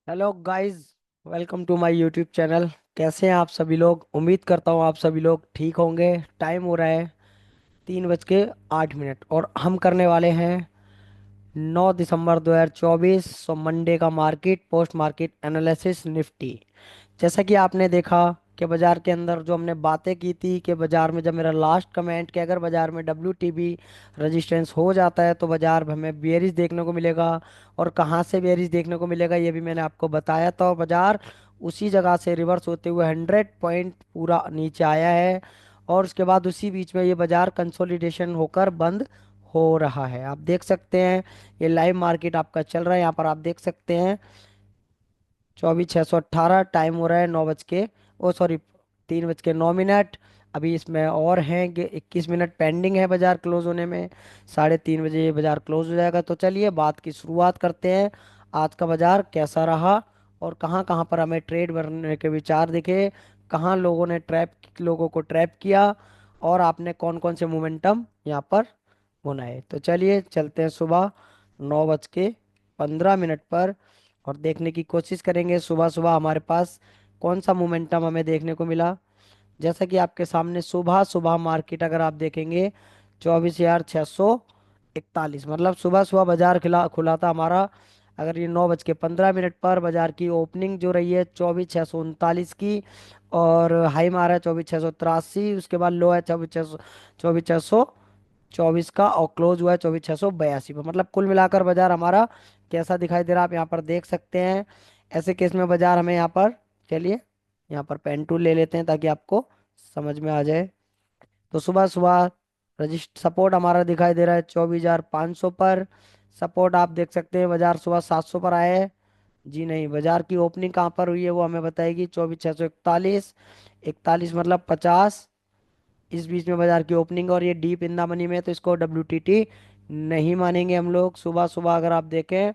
Hello guys. Welcome to my YouTube channel. कैसे हैं आप सभी लोग? उम्मीद करता हूँ आप सभी लोग ठीक होंगे। टाइम हो रहा है 3:08 और हम करने वाले हैं 9 दिसंबर 2024 सो मंडे का market post market analysis Nifty. जैसा कि आपने देखा कि बाजार के अंदर जो हमने बातें की थी कि बाजार में जब मेरा लास्ट कमेंट कि अगर बाजार में WTB रेजिस्टेंस हो जाता है तो बाजार में हमें बेयरिश देखने को मिलेगा। और कहाँ से बेयरिश देखने को मिलेगा ये भी मैंने आपको बताया था, और बाजार उसी जगह से रिवर्स होते हुए 100 पॉइंट पूरा नीचे आया है। और उसके बाद उसी बीच में ये बाजार कंसोलिडेशन होकर बंद हो रहा है। आप देख सकते हैं ये लाइव मार्केट आपका चल रहा है। यहाँ पर आप देख सकते हैं 24,618 टाइम हो रहा है 3:09। अभी इसमें और हैं कि 21 मिनट पेंडिंग है बाजार क्लोज होने में। 3:30 बजे ये बाजार क्लोज हो जाएगा। तो चलिए बात की शुरुआत करते हैं। आज का बाजार कैसा रहा और कहाँ कहाँ पर हमें ट्रेड करने के विचार दिखे, कहाँ लोगों को ट्रैप किया, और आपने कौन कौन से मोमेंटम यहाँ पर बनाए। तो चलिए चलते हैं सुबह 9:15 पर और देखने की कोशिश करेंगे सुबह सुबह हमारे पास कौन सा मोमेंटम हमें देखने को मिला। जैसा कि आपके सामने सुबह सुबह मार्केट अगर आप देखेंगे 24,641, मतलब सुबह सुबह बाजार खिला खुला था हमारा। अगर ये 9:15 पर बाजार की ओपनिंग जो रही है 24,639 की, और हाई मारा है 24,683, उसके बाद लो है 24,624 का, और क्लोज हुआ है 24,682 पर। मतलब कुल मिलाकर बाजार हमारा कैसा दिखाई दे रहा है आप यहाँ पर देख सकते हैं। ऐसे केस में बाजार हमें यहाँ पर, चलिए यहाँ पर पेन टूल ले लेते हैं ताकि आपको समझ में आ जाए। तो सुबह सुबह रजिस्ट सपोर्ट हमारा दिखाई दे रहा है 24,500 पर। सपोर्ट आप देख सकते हैं बाजार सुबह 700 पर आए है। जी नहीं, बाजार की ओपनिंग कहाँ पर हुई है वो हमें बताएगी। 24,641, 41 मतलब 50, इस बीच में बाजार की ओपनिंग, और ये डीप इन द मनी में है, तो इसको WTT नहीं मानेंगे हम लोग। सुबह सुबह अगर आप देखें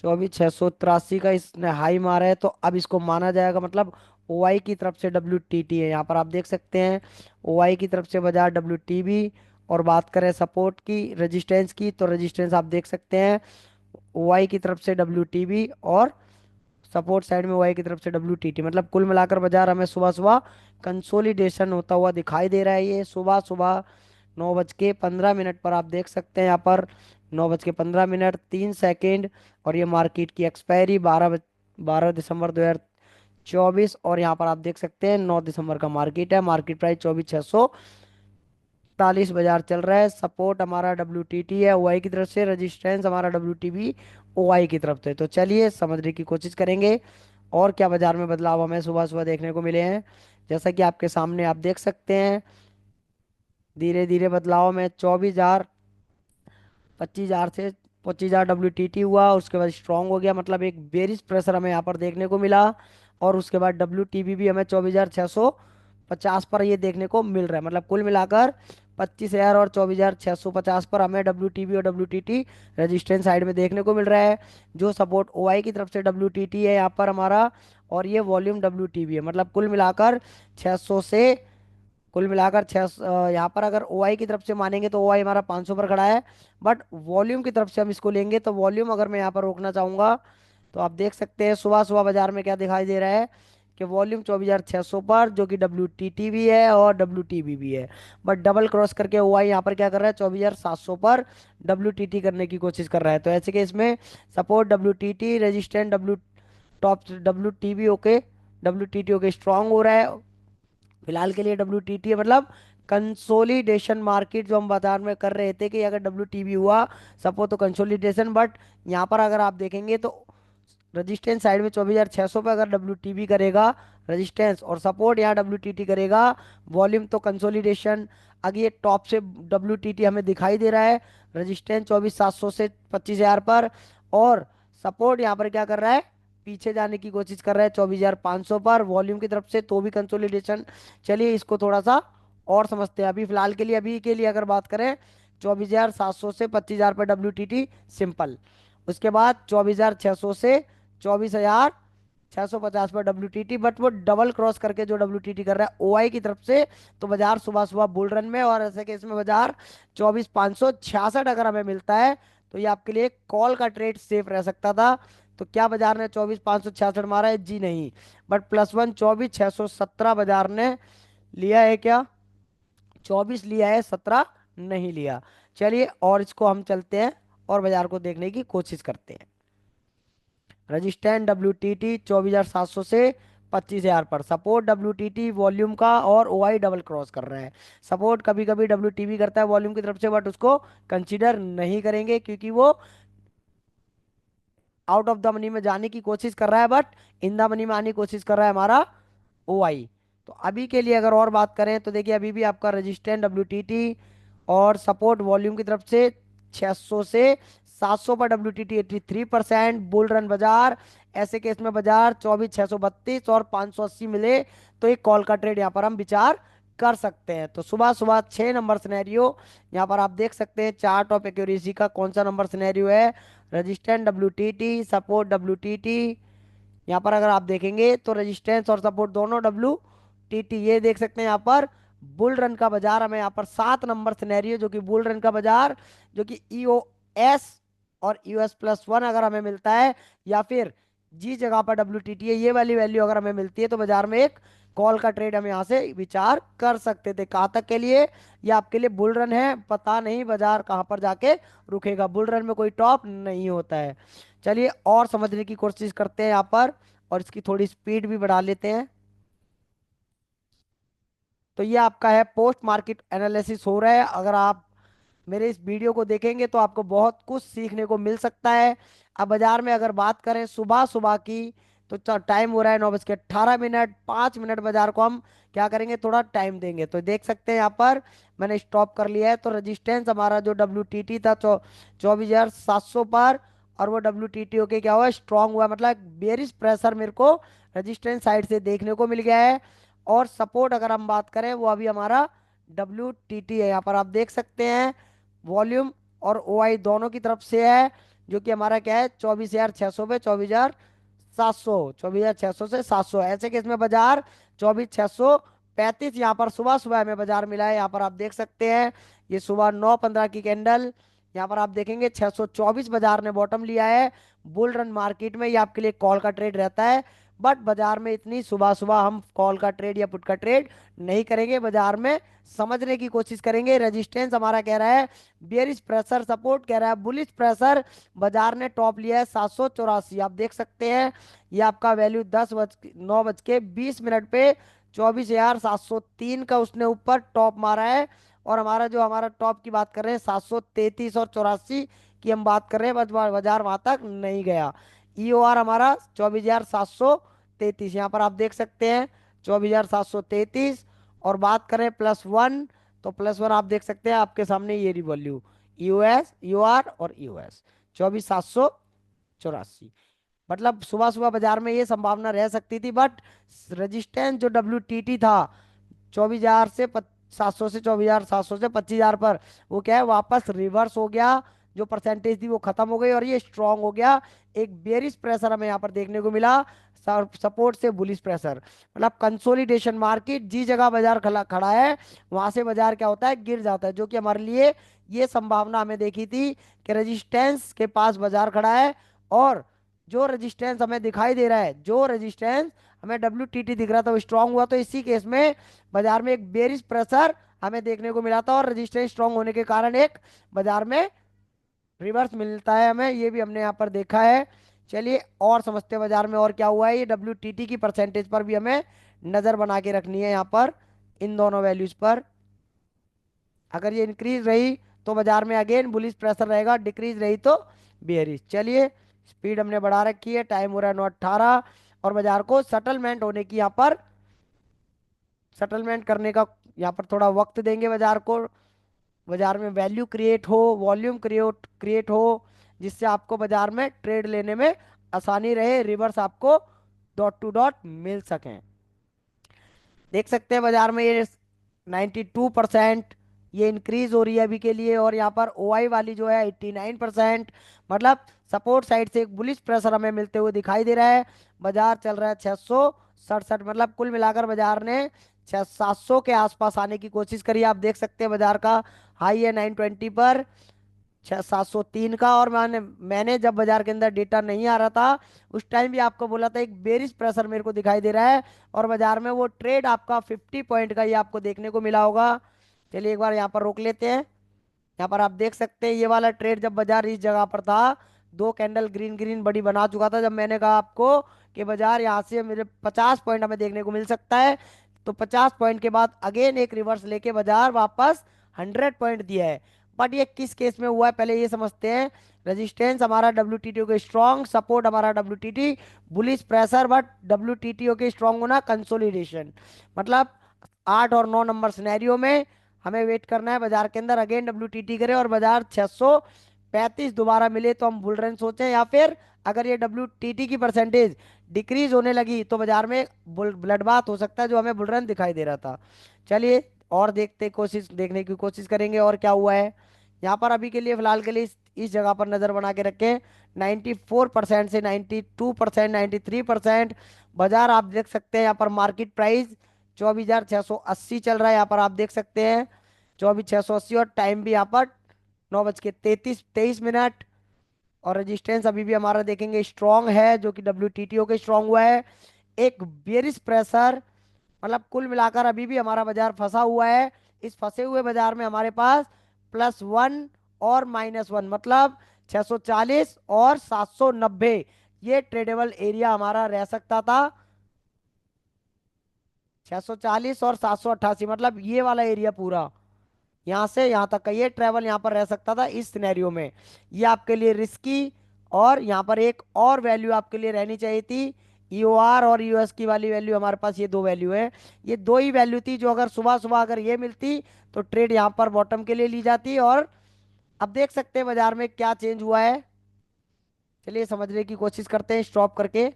24,683 का इसने हाई मारा है, तो अब इसको माना जाएगा, मतलब OI की तरफ से WTT है। यहाँ पर आप देख सकते हैं OI की तरफ से बाजार WTB। और बात करें सपोर्ट की, रेजिस्टेंस की, तो रेजिस्टेंस आप देख सकते हैं OI की तरफ से WTB, और सपोर्ट साइड में OI की तरफ से WTT। मतलब कुल मिलाकर बाजार हमें सुबह सुबह कंसोलिडेशन होता हुआ दिखाई दे रहा है। ये सुबह सुबह 9:15 पर आप देख सकते हैं यहाँ पर 9:15 3 सेकेंड। और ये मार्केट की एक्सपायरी 12 दिसंबर 2024। और यहाँ पर आप देख सकते हैं 9 दिसंबर का मार्केट है। मार्केट प्राइस 24,641 बाजार चल रहा है। सपोर्ट हमारा WTT है OI की तरफ से, रेजिस्टेंस हमारा WTB OI की तरफ से। तो चलिए समझने की कोशिश करेंगे और क्या बाजार में बदलाव हमें सुबह सुबह देखने को मिले हैं। जैसा कि आपके सामने आप देख सकते हैं धीरे धीरे बदलाव में 25,000 से 25,000 WTT हुआ, उसके बाद स्ट्रांग हो गया, मतलब एक बेरिश प्रेशर हमें यहाँ पर देखने को मिला। और उसके बाद WTB भी हमें 24,650 पर ये देखने को मिल रहा है। मतलब कुल मिलाकर 25,000 और 24,650 पर हमें WTB और WTT रेजिस्टेंस साइड में देखने को मिल रहा है। जो सपोर्ट OI की तरफ से WTT है यहाँ पर हमारा, और ये वॉल्यूम WTB है। मतलब कुल मिलाकर 600 से, कुल मिलाकर यहाँ पर अगर OI की तरफ से मानेंगे तो OI हमारा 500 पर खड़ा है। बट वॉल्यूम की तरफ से हम इसको लेंगे तो वॉल्यूम अगर मैं यहाँ पर रोकना चाहूंगा, तो आप देख सकते हैं सुबह सुबह बाजार में क्या दिखाई दे रहा है कि वॉल्यूम 24,600 पर, जो कि WTT भी है और WTB भी है। बट डबल क्रॉस करके OI यहाँ पर क्या कर रहा है 24,700 पर WTT करने की कोशिश कर रहा है। तो ऐसे केस में support WTT, resistant top WTB okay, WTT okay strong हो रहा है फिलहाल के लिए। WTT मतलब कंसोलिडेशन मार्केट जो हम बाजार में कर रहे थे कि अगर WTB हुआ सपोज तो कंसोलिडेशन। बट यहाँ पर अगर आप देखेंगे तो रजिस्टेंस साइड में 24,600 पे अगर WTB करेगा रजिस्टेंस, और सपोर्ट यहाँ WTT करेगा, वॉल्यूम तो कंसोलिडेशन। आगे ये टॉप से WTT हमें दिखाई दे रहा है, रजिस्टेंस 24,700 से 25,000 पर, और सपोर्ट यहाँ पर क्या कर रहा है पीछे जाने की कोशिश कर रहा है 24,500 पर वॉल्यूम की तरफ से, तो भी कंसोलिडेशन। चलिए इसको थोड़ा सा और समझते हैं। अभी फिलहाल के लिए, अभी के लिए अगर बात करें 24,700 से 25,000 पर WTT सिंपल। उसके बाद 24,600 से 24,650 पर WTT, बट वो डबल क्रॉस करके जो WTT कर रहा है OI की तरफ से, तो बाजार सुबह सुबह बुल रन में। और ऐसे केस में बाजार 24,566 अगर हमें मिलता है तो ये आपके लिए कॉल का ट्रेड सेफ रह सकता था। तो क्या बाजार ने 24,566 मारा है? जी नहीं। बट +1 24,617 बाजार ने लिया है क्या? 24 लिया है, 17 नहीं लिया। चलिए और इसको हम चलते हैं और बाजार को देखने की कोशिश करते हैं। रजिस्टेंस WTT 24,700 से 25,000 पर। सपोर्ट WTT वॉल्यूम का और OI डबल क्रॉस कर रहा है। सपोर्ट कभी कभी WTB करता है वॉल्यूम की तरफ से, बट उसको कंसीडर नहीं करेंगे क्योंकि वो आउट ऑफ द मनी में जाने की कोशिश कर रहा है, बट इन द मनी में आने की कोशिश कर रहा है हमारा OI। तो अभी के लिए अगर और बात करें तो देखिए अभी भी आपका रेजिस्टेंस WTT और सपोर्ट वॉल्यूम की तरफ से 600 से 700 पर WTT 83%। बुल रन बाजार, ऐसे केस में बाजार 24,632 और 580 मिले तो एक कॉल का ट्रेड यहाँ पर हम विचार कर सकते हैं। तो सुबह सुबह 6 नंबर सिनेरियो यहाँ पर आप देख सकते हैं। चार्ट ऑफ एक्यूरेसी का कौन सा नंबर सिनेरियो है? Resistance WTT, support WTT। यहाँ पर अगर आप देखेंगे तो रेजिस्टेंस और सपोर्ट दोनों WTT, ये देख सकते हैं यहाँ पर बुल रन का बाजार हमें यहाँ पर 7 नंबर सिनेरियो जो कि बुल रन का बाजार, जो कि EOS और EOS+1 अगर हमें मिलता है, या फिर जिस जगह पर WTT है ये वाली वैल्यू अगर हमें मिलती है, तो बाजार में एक कॉल का ट्रेड हम यहाँ से विचार कर सकते थे। कहाँ तक के लिए? ये आपके लिए बुल रन है, पता नहीं बाजार कहाँ पर जाके रुकेगा। बुल रन में कोई टॉप नहीं होता है। चलिए और समझने की कोशिश करते हैं यहाँ पर, और इसकी थोड़ी स्पीड भी बढ़ा लेते हैं। तो ये आपका है पोस्ट मार्केट एनालिसिस हो रहा है। अगर आप मेरे इस वीडियो को देखेंगे तो आपको बहुत कुछ सीखने को मिल सकता है। अब बाजार में अगर बात करें सुबह सुबह की, तो टाइम हो रहा है 9:18, 5 मिनट बाजार को हम क्या करेंगे, थोड़ा टाइम देंगे। तो देख सकते हैं यहाँ पर मैंने स्टॉप कर लिया है। तो रेजिस्टेंस हमारा जो WTT था 24,700 पर, और वो WTT होके क्या हुआ, स्ट्रांग हुआ, मतलब बेरिश प्रेशर मेरे को रेजिस्टेंस साइड से देखने को मिल गया है। और सपोर्ट अगर हम बात करें वो अभी हमारा WTT है। यहाँ पर आप देख सकते हैं वॉल्यूम और OI दोनों की तरफ से है, जो कि हमारा क्या है 24,600 पे 24,600 से 700। ऐसे केस में बाजार 24,635 यहाँ पर सुबह सुबह हमें बाजार मिला है। यहाँ पर आप देख सकते हैं ये सुबह 9:15 की कैंडल। यहाँ पर आप देखेंगे 624 बाजार ने बॉटम लिया है। बुल रन मार्केट में ये आपके लिए कॉल का ट्रेड रहता है, बट बाजार में इतनी सुबह सुबह हम कॉल का ट्रेड या पुट का ट्रेड नहीं करेंगे। बाजार में समझने की कोशिश करेंगे। रेजिस्टेंस हमारा कह रहा है बेयरिश प्रेशर, सपोर्ट कह रहा है बुलिश प्रेशर। बाजार ने टॉप लिया है 784, आप देख सकते हैं। ये आपका वैल्यू 9:20 पे 24,703 का उसने ऊपर टॉप मारा है। और हमारा टॉप की बात कर रहे हैं 733 और 84 की हम बात कर रहे हैं, बस बाजार वहां तक नहीं गया। EOR हमारा 24,733, यहाँ पर आप देख सकते हैं 24,733। और बात करें +1, तो +1 आप देख सकते हैं आपके सामने ये रही वैल्यू EOS, EOR और EOS 24,784। मतलब सुबह सुबह बाजार में ये संभावना रह सकती थी, बट रेजिस्टेंस जो WTT था 700 से 24,700 से 25,000 पर, वो क्या है वापस रिवर्स हो गया। जो परसेंटेज थी वो खत्म हो गई और ये स्ट्रांग हो गया। एक बेरिश प्रेशर हमें यहाँ पर देखने को मिला, सपोर्ट से बुलिश प्रेशर, मतलब कंसोलिडेशन। मार्केट जिस जगह बाजार खड़ा खड़ा है वहां से बाजार क्या होता है, गिर जाता है। जो कि हमारे लिए ये संभावना हमें देखी थी कि रेजिस्टेंस के पास बाजार खड़ा है, और जो रेजिस्टेंस हमें दिखाई दे रहा है, जो रेजिस्टेंस हमें WTT दिख रहा था वो स्ट्रांग हुआ। तो इसी केस में बाजार में एक बेरिश प्रेशर हमें देखने को मिला था, और रेजिस्टेंस स्ट्रांग होने के कारण एक बाजार में रिवर्स मिलता है हमें, ये भी हमने यहाँ पर देखा है। चलिए और समझते हैं बाजार में और क्या हुआ है। ये WTT की परसेंटेज पर भी हमें नजर बना के रखनी है यहाँ पर, इन दोनों वैल्यूज पर। अगर ये इंक्रीज रही तो बाजार में अगेन बुलिश प्रेशर रहेगा, डिक्रीज रही तो बेयरिश। चलिए स्पीड हमने बढ़ा रखी है, टाइम हो रहा है 9:18, और बाजार को सेटलमेंट होने की यहाँ पर, सेटलमेंट करने का यहाँ पर थोड़ा वक्त देंगे बाजार को। बाजार में वैल्यू क्रिएट हो, वॉल्यूम क्रिएट क्रिएट हो, जिससे आपको बाजार में ट्रेड लेने में आसानी रहे, रिवर्स आपको डॉट टू डॉट मिल सके। देख सकते हैं बाजार में ये 92% ये इंक्रीज हो रही है अभी के लिए, और यहाँ पर OI वाली जो है 89%। मतलब सपोर्ट साइड से एक बुलिश प्रेशर हमें मिलते हुए दिखाई दे रहा है। बाजार चल रहा है 667, मतलब कुल मिलाकर बाजार ने 700 के आसपास आने की कोशिश करी। आप देख सकते हैं बाजार का हाई है 920 पर, 703 का। और मैंने जब बाजार के अंदर डेटा नहीं आ रहा था उस टाइम भी आपको बोला था एक बेरिश प्रेशर मेरे को दिखाई दे रहा है, और बाजार में वो ट्रेड आपका 50 पॉइंट का ये आपको देखने को मिला होगा। चलिए एक बार यहाँ पर रोक लेते हैं। यहाँ पर आप देख सकते हैं ये वाला ट्रेड जब बाजार इस जगह पर था, दो कैंडल ग्रीन ग्रीन बड़ी बना चुका था, जब मैंने कहा आपको कि बाजार यहाँ से मेरे 50 पॉइंट हमें देखने को मिल सकता है, तो 50 पॉइंट के बाद अगेन एक रिवर्स लेके बाजार वापस 100 पॉइंट दिया है। बट ये किस केस में हुआ है पहले ये समझते हैं। रेजिस्टेंस हमारा डब्ल्यू के स्ट्रॉन्ग, सपोर्ट हमारा W bullish pressure, but W के स्ट्रॉन्ग होना कंसोलिडेशन। मतलब 8 और 9 नंबर सिनेरियो में हमें वेट करना है बाजार के अंदर अगेन डब्ल्यू करे और बाजार 635 दोबारा मिले तो हम बुल रन सोचें, या फिर अगर ये डब्ल्यू की परसेंटेज डिक्रीज होने लगी तो बाजार में ब्लड बाथ हो सकता है, जो हमें बुल रन दिखाई दे रहा था। चलिए और देखने की कोशिश करेंगे और क्या हुआ है। यहाँ पर अभी के लिए फिलहाल के लिए इस जगह पर नजर बना के रखें। 94% से 92%, 93% बाजार आप देख सकते हैं। यहाँ पर मार्केट प्राइस 24,680 चल रहा है, यहाँ पर आप देख सकते हैं 24,680। और टाइम भी यहाँ पर 9:33 और रेजिस्टेंस अभी भी हमारा देखेंगे स्ट्रांग है, जो कि डब्ल्यू के स्ट्रांग हुआ है। एक बेरिश प्रेशर, मतलब कुल मिलाकर अभी भी हमारा बाजार फंसा हुआ है। इस फंसे हुए बाजार में हमारे पास +1 और -1, मतलब 640 और 790 ये ट्रेडेबल एरिया हमारा रह सकता था। 640 और 788, मतलब ये वाला एरिया पूरा यहाँ से यहाँ तक का ये ट्रेवल यहाँ पर रह सकता था इस सिनेरियो में। ये आपके लिए रिस्की। और यहाँ पर एक और वैल्यू आपके लिए रहनी चाहिए थी, ईओआर और यूएस की वाली वैल्यू। हमारे पास ये दो वैल्यू है, ये दो ही वैल्यू थी जो अगर सुबह सुबह अगर ये मिलती तो ट्रेड यहाँ पर बॉटम के लिए ली जाती। और अब देख सकते हैं बाजार में क्या चेंज हुआ है। चलिए समझने की कोशिश करते हैं स्टॉप करके।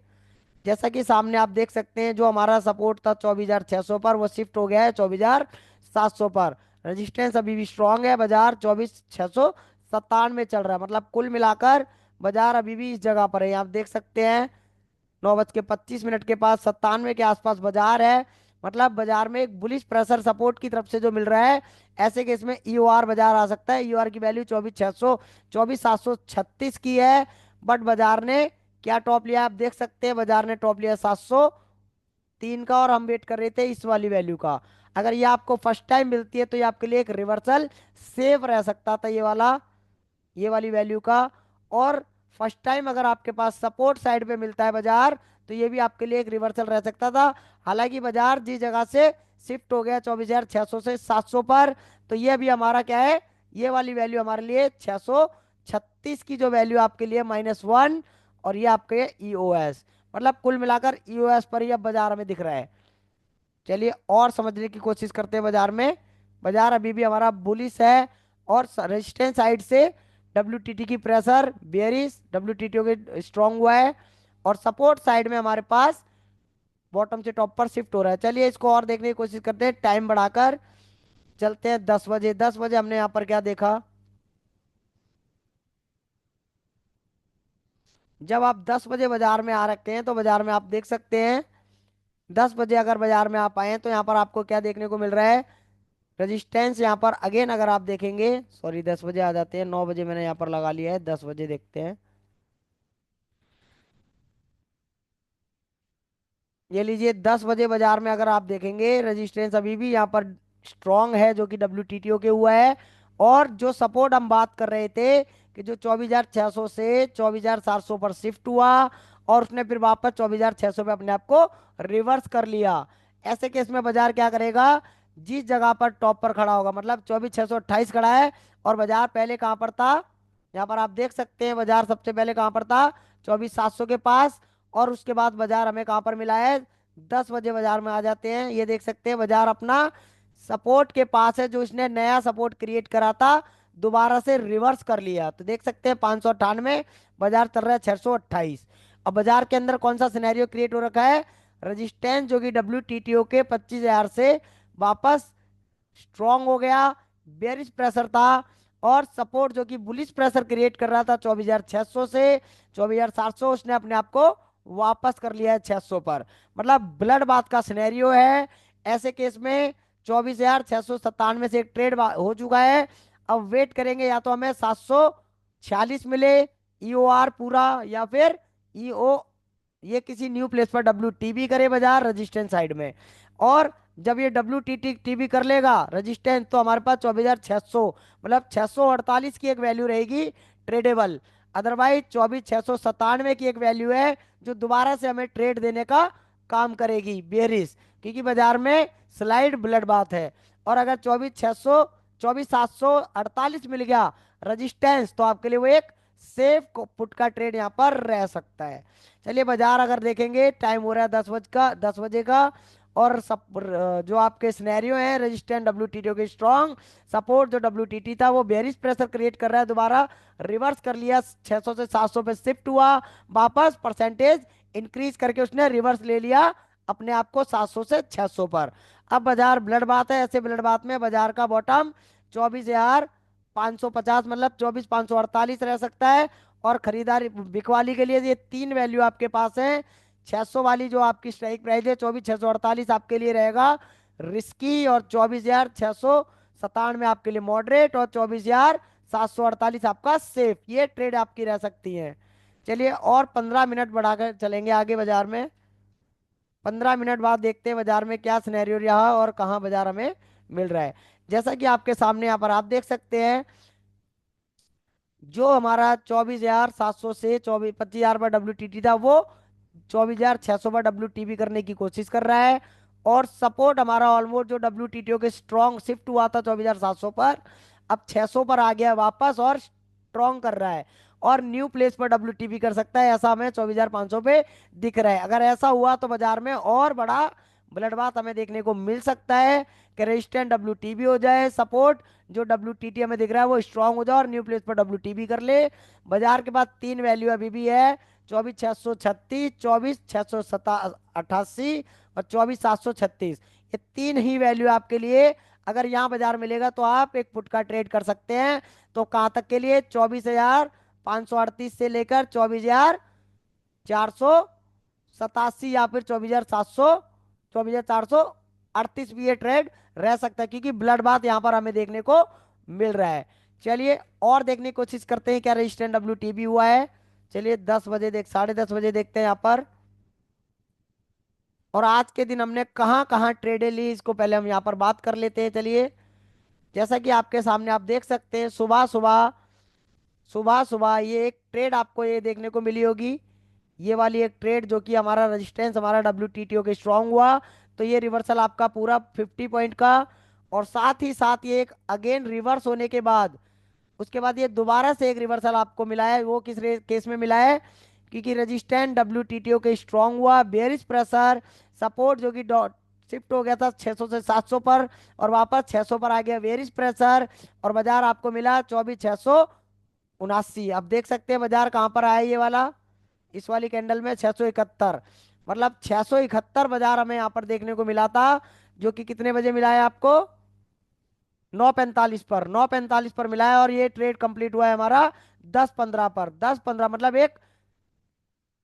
जैसा कि सामने आप देख सकते हैं जो हमारा सपोर्ट था 24,600 पर, वो शिफ्ट हो गया है 24,700 पर। रेजिस्टेंस अभी भी स्ट्रांग है, बाजार 24,697 चल रहा है। मतलब कुल मिलाकर बाजार अभी भी इस जगह पर है, आप देख सकते हैं 9:25 के पास 97 के आसपास बाजार है। मतलब बाजार में एक बुलिश प्रेशर सपोर्ट की तरफ से जो मिल रहा है, ऐसे केस में ईओआर बाजार आ सकता है। ईओआर की वैल्यू 24,600, 24,736 की है। बट बाजार ने क्या टॉप लिया आप देख सकते हैं, बाजार ने टॉप लिया 703 का, और हम वेट कर रहे थे इस वाली वैल्यू का। अगर ये आपको फर्स्ट टाइम मिलती है तो ये आपके लिए एक रिवर्सल सेफ रह सकता था, ये वाली वैल्यू का। और फर्स्ट टाइम अगर आपके पास सपोर्ट साइड पे मिलता है बाजार, तो ये भी आपके लिए एक रिवर्सल रह सकता था। हालांकि बाजार जिस जगह से शिफ्ट हो गया 24,600 से 700 पर, तो ये अभी हमारा क्या है, ये वाली वैल्यू हमारे लिए 636 की जो वैल्यू आपके लिए -1, और ये आपके ईओएस, मतलब कुल मिलाकर ईओएस पर ही अब बाजार हमें दिख रहा है। चलिए और समझने की कोशिश करते हैं बाजार में। बाजार अभी भी हमारा बुलिश है, और रेजिस्टेंस साइड से डब्ल्यूटीटी की प्रेशर बेरिश, डब्ल्यूटीटी के स्ट्रांग हुआ है, और सपोर्ट साइड में हमारे पास बॉटम से टॉप पर शिफ्ट हो रहा है। चलिए इसको और देखने की कोशिश करते हैं, टाइम बढ़ाकर चलते हैं 10 बजे। 10 बजे हमने यहाँ पर क्या देखा, जब आप 10 बजे बाजार में आ रखे हैं तो बाजार में आप देख सकते हैं 10 बजे अगर बाजार में आप आए हैं तो यहाँ पर आपको क्या देखने को मिल रहा है, रेजिस्टेंस यहाँ पर अगेन अगर आप देखेंगे, सॉरी 10 बजे आ जाते हैं, 9 बजे मैंने यहाँ पर लगा लिया है, 10 बजे देखते हैं। ये लीजिए 10 बजे बाजार में अगर आप देखेंगे रेजिस्टेंस अभी भी यहाँ पर स्ट्रांग है, जो कि डब्ल्यू के हुआ है। और जो सपोर्ट हम बात कर रहे थे कि जो 24,600 से 24,700 पर शिफ्ट हुआ, और उसने फिर वापस 24,600 पे अपने आप को रिवर्स कर लिया। ऐसे केस में बाजार क्या करेगा, जिस जगह पर टॉप पर खड़ा होगा, मतलब 24,628 खड़ा है, और बाजार पहले कहाँ पर था, यहाँ पर आप देख सकते हैं बाजार सबसे पहले कहाँ पर था, 24,700 के पास। और उसके बाद बाजार हमें कहाँ पर मिला है, 10 बजे बाजार में आ जाते हैं। ये देख सकते हैं बाजार अपना सपोर्ट के पास है, जो इसने नया सपोर्ट क्रिएट करा था दोबारा से रिवर्स कर लिया। तो देख सकते हैं 598, बाजार चल रहा है 628। अब बाजार के अंदर कौन सा सिनेरियो क्रिएट हो रखा है, रेजिस्टेंस जो कि डब्ल्यू के 25,000 से वापस स्ट्रांग हो गया, बेरिश प्रेशर था। और सपोर्ट जो कि बुलिश प्रेशर क्रिएट कर रहा था 24,600 से 24,700, उसने अपने आप को वापस कर लिया है 600 पर। मतलब ब्लड बाथ का सिनेरियो है। ऐसे केस में 24,697 से एक ट्रेड हो चुका है। अब वेट करेंगे, या तो हमें 746 मिले ईओआर पूरा, या फिर ईओ ये किसी न्यू प्लेस पर डब्ल्यू टीबी करे बाजार रजिस्टेंस साइड में। और जब ये डब्ल्यू टी टी टीबी कर लेगा रजिस्टेंस, तो हमारे पास 24,600 मतलब 648 की एक वैल्यू रहेगी ट्रेडेबल। अदरवाइज 24,697 की एक वैल्यू है जो दोबारा से हमें ट्रेड देने का काम करेगी बेरिस, क्योंकि बाजार में स्लाइड ब्लड बात है। और अगर 24,748 मिल गया रजिस्टेंस, तो आपके लिए वो एक सेफ पुट का ट्रेड यहाँ पर रह सकता है। चलिए बाजार अगर देखेंगे, टाइम हो रहा है 10 बजे का। और सब जो आपके सिनेरियो है, रेजिस्टेंट डब्ल्यूटीटी के स्ट्रॉन्ग, सपोर्ट जो डब्ल्यूटीटी था वो बेरिश प्रेशर क्रिएट कर रहा है, दोबारा रिवर्स कर लिया, 600 से 700 पे शिफ्ट हुआ, वापस परसेंटेज इंक्रीज करके उसने रिवर्स ले लिया अपने आप को 700 से 600 पर। अब बाजार ब्लड बात है, ऐसे ब्लड बात में बाजार का बॉटम 24,550 मतलब 24,548 रह सकता है। और खरीदारी बिकवाली के लिए ये तीन वैल्यू आपके पास है। 600 वाली जो आपकी स्ट्राइक प्राइस है 24,648 आपके लिए रहेगा रिस्की, और 24,697 आपके लिए मॉडरेट, और 24,748 आपका सेफ। ये ट्रेड आपकी रह सकती है। चलिए और 15 मिनट बढ़ाकर चलेंगे आगे बाजार में। 15 मिनट बाद देखते हैं बाजार में क्या सिनेरियो रहा और कहाँ बाजार हमें मिल रहा है। जैसा कि आपके सामने यहाँ पर आप देख सकते हैं, जो हमारा 24,700 से 25,000 पर डब्ल्यू था, वो 24,600 पर डब्ल्यू करने की कोशिश कर रहा है। और सपोर्ट हमारा ऑलमोस्ट जो डब्ल्यू के स्ट्रॉन्ग शिफ्ट हुआ था 24,700 पर, अब 600 पर आ गया है वापस और स्ट्रॉन्ग कर रहा है। और न्यू प्लेस पर डब्ल्यू कर सकता है, ऐसा हमें 24,500 पे दिख रहा है। अगर ऐसा हुआ तो बाजार में और बड़ा ब्लडबाथ हमें देखने को मिल सकता है कि रेजिस्टेंट डब्ल्यू हो जाए, सपोर्ट जो डब्ल्यू हमें दिख रहा है वो स्ट्रांग हो जाए और न्यू प्लेस पर डब्ल्यू कर ले। बाजार के पास तीन वैल्यू अभी भी है, 24,636, 24,688 और 24,736। ये तीन ही वैल्यू आपके लिए अगर यहाँ बाजार मिलेगा तो आप एक पुट का ट्रेड कर सकते हैं। तो कहाँ तक के लिए, 24,538 से लेकर 24,487, या फिर 24,700, 24,438 भी ये ट्रेड रह सकता है, क्योंकि ब्लड बाथ यहाँ पर हमें देखने को मिल रहा है। चलिए और देखने की कोशिश करते हैं क्या रेजिस्टेंट डब्ल्यू हुआ है। चलिए 10 बजे 10:30 बजे देखते हैं यहाँ पर। और आज के दिन हमने कहाँ कहाँ ट्रेडें ली, इसको पहले हम यहाँ पर बात कर लेते हैं। चलिए जैसा कि आपके सामने आप देख सकते हैं, सुबह सुबह सुबह सुबह ये एक ट्रेड आपको ये देखने को मिली होगी, ये वाली एक ट्रेड जो कि हमारा रेजिस्टेंस हमारा डब्ल्यू के स्ट्रांग हुआ। तो ये रिवर्सल आपका पूरा 50 पॉइंट का। और साथ ही साथ ये एक अगेन रिवर्स होने के बाद, उसके बाद ये दोबारा से एक रिवर्सल आपको मिला है। वो किस केस में मिला है, क्योंकि रेजिस्टेंट डब्ल्यू के स्ट्रांग हुआ, बेयरिश प्रेशर, सपोर्ट जो कि शिफ्ट हो गया था 600 से 700 पर, और वापस 600 पर आ गया बेयरिश प्रेशर, और बाजार आपको मिला 24,679। अब देख सकते हैं बाजार कहाँ पर आया, ये वाला इस वाली कैंडल में 671, मतलब 671 बाजार हमें यहाँ पर देखने को मिला था, जो कि कितने बजे मिला है आपको, 9:45 पर, 9:45 पर मिला है। और ये ट्रेड कंप्लीट हुआ है हमारा 10:15 पर, 10:15 मतलब एक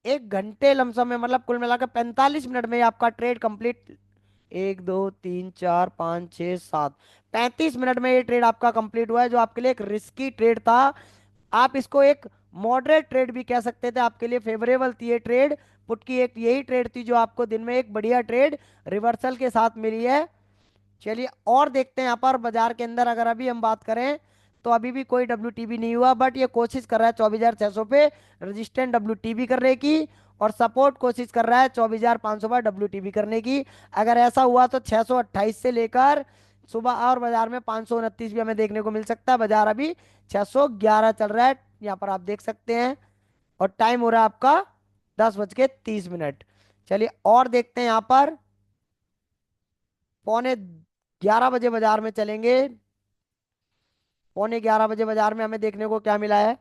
एक घंटे लमसम में, मतलब कुल मिलाकर 45 मिनट में आपका ट्रेड कंप्लीट। 1 2 3 4 5 6 7, 35 मिनट में ये ट्रेड आपका कंप्लीट हुआ है, जो आपके लिए एक रिस्की ट्रेड था। आप इसको एक मॉडरेट ट्रेड भी कह सकते थे, आपके लिए फेवरेबल थी ये ट्रेड। पुट की एक यही ट्रेड थी जो आपको दिन में एक बढ़िया ट्रेड रिवर्सल के साथ मिली है। चलिए और देखते हैं यहाँ पर बाजार के अंदर, अगर अभी हम बात करें तो अभी भी कोई डब्ल्यू नहीं हुआ, बट ये कोशिश कर रहा है 24,600 पे रजिस्टेंट डब्ल्यू करने की, और सपोर्ट कोशिश कर रहा है 24,500 पर डब्ल्यू करने की। अगर ऐसा हुआ तो 628 से लेकर सुबह और बाजार में 529 भी हमें देखने को मिल सकता है। बाजार अभी 611 चल रहा है, यहाँ पर आप देख सकते हैं। और टाइम हो रहा है आपका 10:30। चलिए और देखते हैं यहाँ पर, पौने 11 बजे बाजार में चलेंगे। पौने 11 बजे बाजार में हमें देखने को क्या मिला है।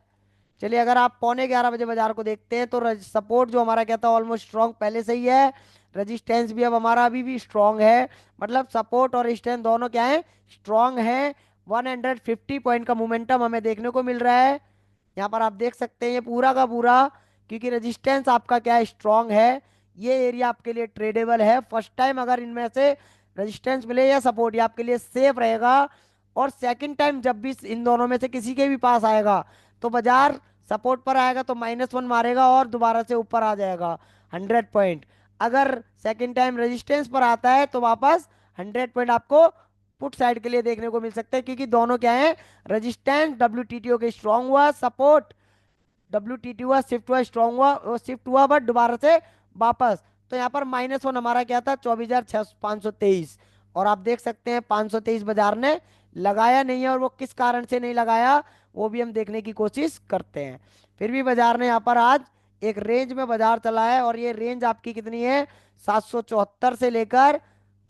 चलिए अगर आप पौने 11 बजे बाजार को देखते हैं तो सपोर्ट जो हमारा कहता है ऑलमोस्ट स्ट्रॉन्ग पहले से ही है, रेजिस्टेंस भी अब हमारा अभी भी स्ट्रॉन्ग है, मतलब सपोर्ट और रेजिस्टेंस दोनों क्या है, स्ट्रॉन्ग है। 150 पॉइंट का मोमेंटम हमें देखने को मिल रहा है। यहाँ पर आप देख सकते हैं ये पूरा का पूरा, क्योंकि रेजिस्टेंस आपका क्या है, स्ट्रॉन्ग है। ये एरिया आपके लिए ट्रेडेबल है। फर्स्ट टाइम अगर इनमें से रेजिस्टेंस मिले या सपोर्ट, ये आपके लिए सेफ रहेगा। और सेकंड टाइम जब भी इन दोनों में से किसी के भी पास आएगा तो बाजार सपोर्ट पर आएगा तो -1 मारेगा और दोबारा से ऊपर आ जाएगा 100 पॉइंट। अगर सेकंड टाइम रेजिस्टेंस पर आता है तो वापस 100 पॉइंट आपको पुट साइड के लिए देखने को मिल सकते हैं, क्योंकि दोनों क्या है, रेजिस्टेंस डब्ल्यूटीटीओ के स्ट्रांग हुआ, सपोर्ट डब्ल्यूटीटी हुआ, शिफ्ट हुआ, स्ट्रांग हुआ, वो शिफ्ट हुआ बट दोबारा से वापस। तो यहाँ पर -1 हमारा क्या था, 24,523। और आप देख सकते हैं 523 बाजार ने लगाया नहीं है, और वो किस कारण से नहीं लगाया वो भी हम देखने की कोशिश करते हैं। फिर भी बाजार ने यहाँ पर आज एक रेंज में बाजार चला है, और ये रेंज आपकी कितनी है, 774 से लेकर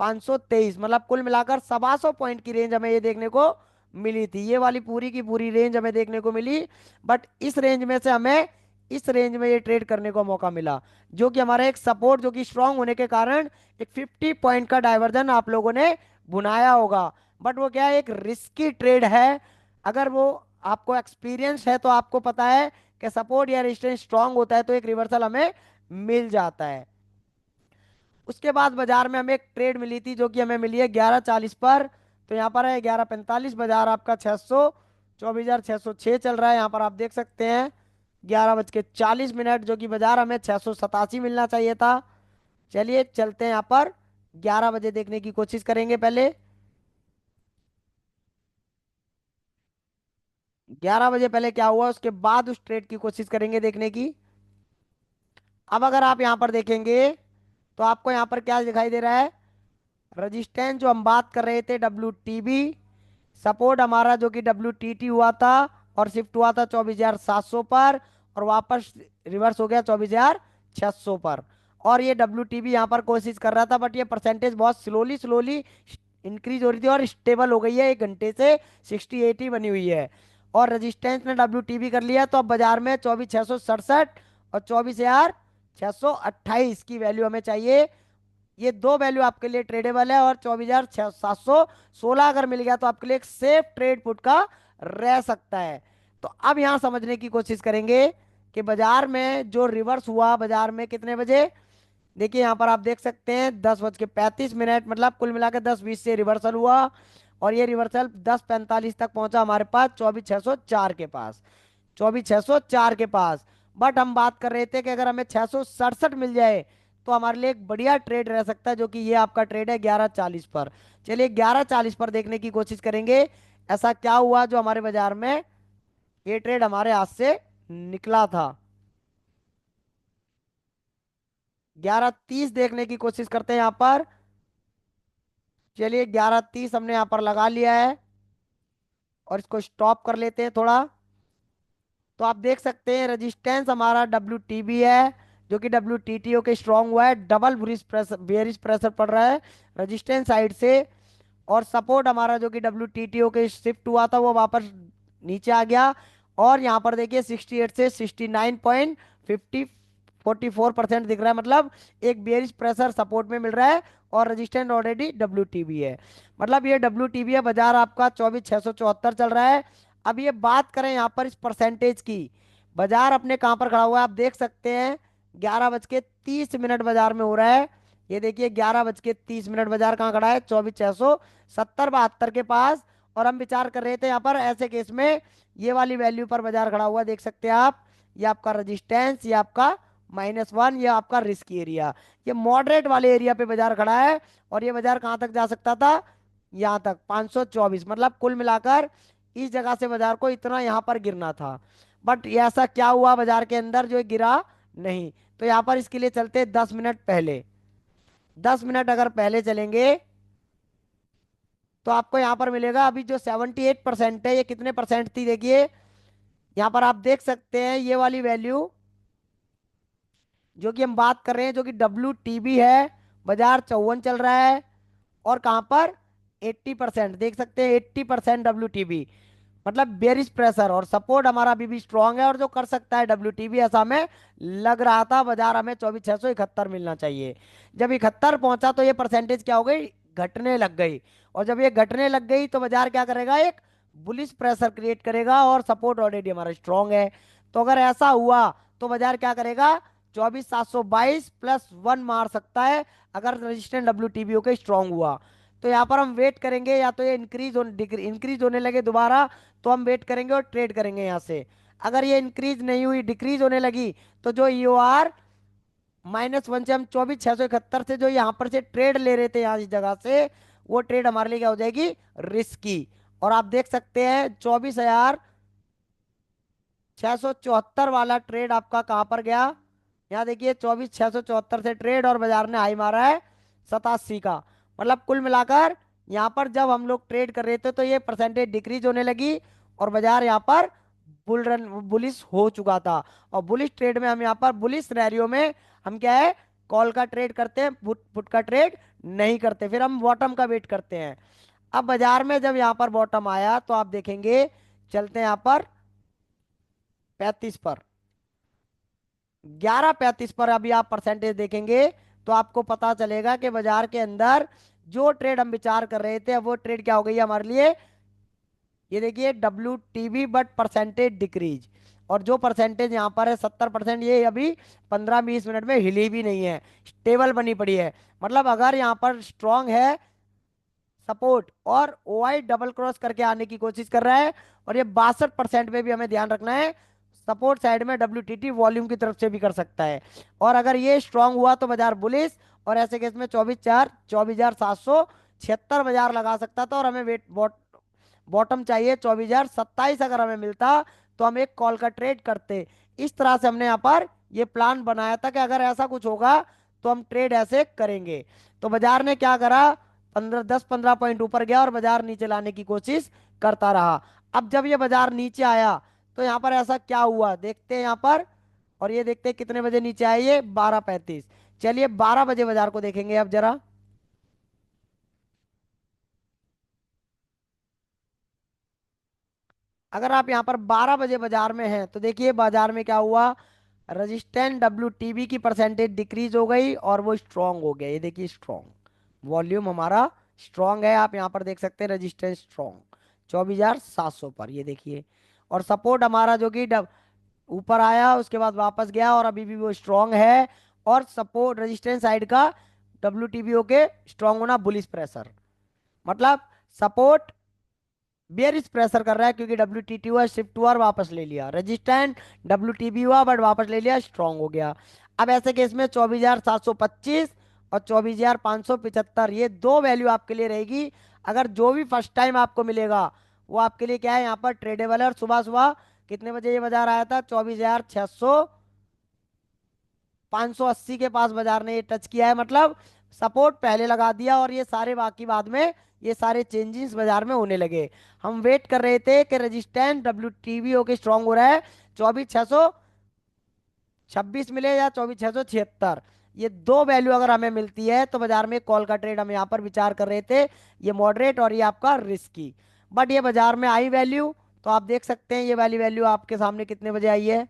523, मतलब कुल मिलाकर 1,200 पॉइंट की रेंज हमें ये देखने को मिली थी। ये वाली पूरी की पूरी रेंज हमें देखने को मिली, बट इस रेंज में से हमें इस रेंज में ये ट्रेड करने को मौका मिला, जो कि हमारा एक सपोर्ट जो कि स्ट्रांग होने के कारण एक 50 पॉइंट का डाइवर्जन आप लोगों ने बुनाया होगा। बट वो क्या है, एक रिस्की ट्रेड है। अगर वो आपको एक्सपीरियंस है तो आपको पता है कि सपोर्ट या रेजिस्टेंस स्ट्रांग होता है तो एक रिवर्सल हमें मिल जाता है। उसके बाद बाजार में हमें एक ट्रेड मिली थी जो कि हमें मिली है 11:40 पर। तो यहाँ पर है 11:45, बाजार आपका 24,606 चल रहा है। यहाँ पर आप देख सकते हैं 11:40 जो कि बाजार हमें 687 मिलना चाहिए था। चलिए चलते हैं यहाँ पर 11 बजे देखने की कोशिश करेंगे पहले। 11 बजे पहले क्या हुआ उसके बाद उस ट्रेड की कोशिश करेंगे देखने की। अब अगर आप यहाँ पर देखेंगे तो आपको यहाँ पर क्या दिखाई दे रहा है, रजिस्टेंस जो हम बात कर रहे थे WTB, सपोर्ट हमारा जो कि WTT हुआ था और शिफ्ट हुआ था 24,700 पर, और वापस रिवर्स हो गया 24,600 पर। और ये WTB यहाँ पर कोशिश कर रहा था, बट ये परसेंटेज बहुत स्लोली स्लोली इंक्रीज हो रही थी और स्टेबल हो गई है, 1 घंटे से 60-80 बनी हुई है। और रेजिस्टेंस ने WTB कर लिया, तो अब बाजार में 24,667 और 24,628 की वैल्यू हमें चाहिए। ये दो वैल्यू आपके लिए ट्रेडेबल है, और 24,716 अगर मिल गया तो आपके लिए एक सेफ ट्रेड पुट का रह सकता है। तो अब यहां समझने की कोशिश करेंगे कि बाजार में जो रिवर्स हुआ, बाजार में कितने बजे, देखिए यहाँ पर आप देख सकते हैं 10:35, मतलब कुल मिलाकर 10:20 से रिवर्सल हुआ, और ये रिवर्सल 10:45 तक पहुंचा हमारे पास 24,604 के पास, 24,604 के पास। बट हम बात कर रहे थे कि अगर हमें 667 मिल जाए तो हमारे लिए एक बढ़िया ट्रेड रह सकता है, जो कि ये आपका ट्रेड है 11:40 पर। चलिए 11:40 पर देखने की कोशिश करेंगे ऐसा क्या हुआ जो हमारे बाजार में ये ट्रेड हमारे हाथ से निकला था। 11:30 देखने की कोशिश करते हैं यहाँ पर। चलिए 11:30 हमने यहाँ पर लगा लिया है, और इसको स्टॉप कर लेते हैं थोड़ा। तो आप देख सकते हैं रेजिस्टेंस हमारा WTB है, जो कि WTTO के स्ट्रांग हुआ है, डबल बेरिश प्रेशर पड़ रहा है रेजिस्टेंस साइड से। और सपोर्ट हमारा जो कि WTTO के शिफ्ट हुआ था वो वापस नीचे आ गया, और यहाँ पर देखिए 68 से 69.50 44% दिख रहा है, मतलब एक बेरिश प्रेशर सपोर्ट में मिल रहा है, और रेजिस्टेंट ऑलरेडी WTB है, मतलब ये WTB है। बाजार आपका 24,674 चल रहा है। अब ये बात करें यहाँ पर इस परसेंटेज की, बाजार अपने कहाँ पर खड़ा हुआ है आप देख सकते हैं, 11:30 बाजार में हो रहा है। ये देखिए 11:30 बाजार कहाँ खड़ा है, 24,670 72 के पास। और हम विचार कर रहे थे यहाँ पर ऐसे केस में ये वाली वैल्यू पर बाजार खड़ा हुआ देख सकते हैं आप, ये आपका रजिस्टेंस, ये आपका -1, ये आपका रिस्क एरिया, ये मॉडरेट वाले एरिया पे बाजार खड़ा है। और ये बाजार कहाँ तक जा सकता था, यहाँ तक 524, मतलब कुल मिलाकर इस जगह से बाजार को इतना यहाँ पर गिरना था। बट ऐसा क्या हुआ बाजार के अंदर जो गिरा नहीं। तो यहाँ पर इसके लिए चलते 10 मिनट पहले, 10 मिनट अगर पहले चलेंगे तो आपको यहाँ पर मिलेगा अभी जो 78% है, ये कितने परसेंट थी देखिए, यहाँ पर आप देख सकते हैं ये वाली वैल्यू जो कि हम बात कर रहे हैं, जो कि WTB है, बाजार 54 चल रहा है। और कहां पर 80% देख सकते हैं, 80% WTB, मतलब बेरिश प्रेशर, और सपोर्ट हमारा अभी भी स्ट्रांग है और जो कर सकता है WTB, ऐसा हमें लग रहा था। बाजार हमें 24,671 मिलना चाहिए, जब 71 पहुंचा तो ये परसेंटेज क्या हो गई, घटने लग गई। और जब ये घटने लग गई तो बाजार क्या करेगा, एक बुलिश प्रेशर क्रिएट करेगा, और सपोर्ट ऑलरेडी हमारा स्ट्रांग है। तो अगर ऐसा हुआ तो बाजार क्या करेगा, 24,722 +1 मार सकता है अगर रजिस्टेंट WTB के स्ट्रांग हुआ। तो यहाँ पर हम वेट करेंगे, या तो ये इंक्रीज होने लगे दोबारा, तो हम वेट करेंगे और ट्रेड करेंगे यहाँ से। अगर ये इंक्रीज नहीं हुई, डिक्रीज होने लगी, तो जो EOR -1 से हम 24,671 से जो यहाँ पर से ट्रेड ले रहे थे यहाँ इस जगह से, वो ट्रेड हमारे लिए क्या हो जाएगी, रिस्की। और आप देख सकते हैं 24,674 वाला ट्रेड आपका कहाँ पर गया। यहाँ देखिए 24,674 से ट्रेड, और बाजार ने हाई मारा है 87 का। मतलब कुल मिलाकर यहाँ पर जब हम लोग ट्रेड कर रहे थे तो ये परसेंटेज डिक्रीज होने लगी, और बाजार यहाँ पर बुलिश हो चुका था। और बुलिश ट्रेड में हम यहाँ पर बुलिश सिनेरियो में हम क्या है, कॉल का ट्रेड करते हैं, पुट पुट का ट्रेड नहीं करते, फिर हम बॉटम का वेट करते हैं। अब बाजार में जब यहाँ पर बॉटम आया तो आप देखेंगे, चलते हैं यहाँ पर 35 पर, 11:35 पर अभी आप परसेंटेज देखेंगे तो आपको पता चलेगा कि बाजार के अंदर जो ट्रेड हम विचार कर रहे थे, अब वो ट्रेड क्या हो गई है हमारे लिए। ये देखिए WTB बट परसेंटेज डिक्रीज, और जो परसेंटेज यहाँ पर है 70%, ये अभी 15-20 मिनट में हिली भी नहीं है, स्टेबल बनी पड़ी है। मतलब अगर यहाँ पर स्ट्रांग है सपोर्ट, और OI डबल क्रॉस करके आने की कोशिश कर रहा है, और ये 62% पे भी हमें ध्यान रखना है, सपोर्ट साइड में WTT वॉल्यूम की तरफ से भी कर सकता है। और अगर ये स्ट्रांग हुआ तो बाजार बुलिस, और ऐसे केस में 24,776 बाजार लगा सकता था, और हमें वेट बॉटम चाहिए 24,027। अगर हमें मिलता तो हम एक कॉल का ट्रेड करते। इस तरह से हमने यहाँ पर ये प्लान बनाया था कि अगर ऐसा कुछ होगा तो हम ट्रेड ऐसे करेंगे। तो बाजार ने क्या करा, 10-15 पॉइंट ऊपर गया और बाजार नीचे लाने की कोशिश करता रहा। अब जब ये बाजार नीचे आया तो यहाँ पर ऐसा क्या हुआ देखते हैं यहाँ पर, और ये देखते हैं कितने बजे नीचे आए, ये 12:35। चलिए 12 बजे बाजार को देखेंगे अब जरा। अगर आप यहाँ पर 12 बजे बाजार में हैं तो देखिए बाजार में क्या हुआ, रजिस्टेंस WTB की परसेंटेज डिक्रीज हो गई और वो स्ट्रांग हो गया। ये देखिए स्ट्रांग वॉल्यूम हमारा स्ट्रांग है, आप यहाँ पर देख सकते हैं रजिस्टेंस स्ट्रांग 24,700 पर, ये देखिए। और सपोर्ट हमारा जो कि ऊपर आया उसके बाद वापस गया, और अभी भी वो स्ट्रांग है। और सपोर्ट रजिस्टेंस साइड का WTBO के स्ट्रांग होना बुलिश प्रेशर, मतलब सपोर्ट बेयरिश प्रेशर कर रहा है, क्योंकि WTT हुआ शिफ्ट हुआ और वापस ले लिया, रेजिस्टेंट WTB हुआ बट वापस ले लिया, स्ट्रांग हो गया। अब ऐसे केस में 24,725 और 24,575, ये दो वैल्यू आपके लिए रहेगी। अगर जो भी फर्स्ट टाइम आपको मिलेगा वो आपके लिए क्या है, यहाँ पर ट्रेडेबल है। और सुबह सुबह कितने बजे ये बाजार आया था, 24,580 के पास बाजार ने ये टच किया है, मतलब सपोर्ट पहले लगा दिया, और ये सारे बाकी बाद में ये सारे चेंजेस बाजार में होने लगे। हम वेट कर रहे थे कि रेजिस्टेंस WTB होके स्ट्रांग हो रहा है, 24,626 मिले या 24,676, ये दो वैल्यू अगर हमें मिलती है तो बाजार में कॉल का ट्रेड हम यहाँ पर विचार कर रहे थे, ये मॉडरेट और ये आपका रिस्की। बट ये बाजार में आई वैल्यू, तो आप देख सकते हैं ये वाली वैल्यू आपके सामने कितने बजे आई है,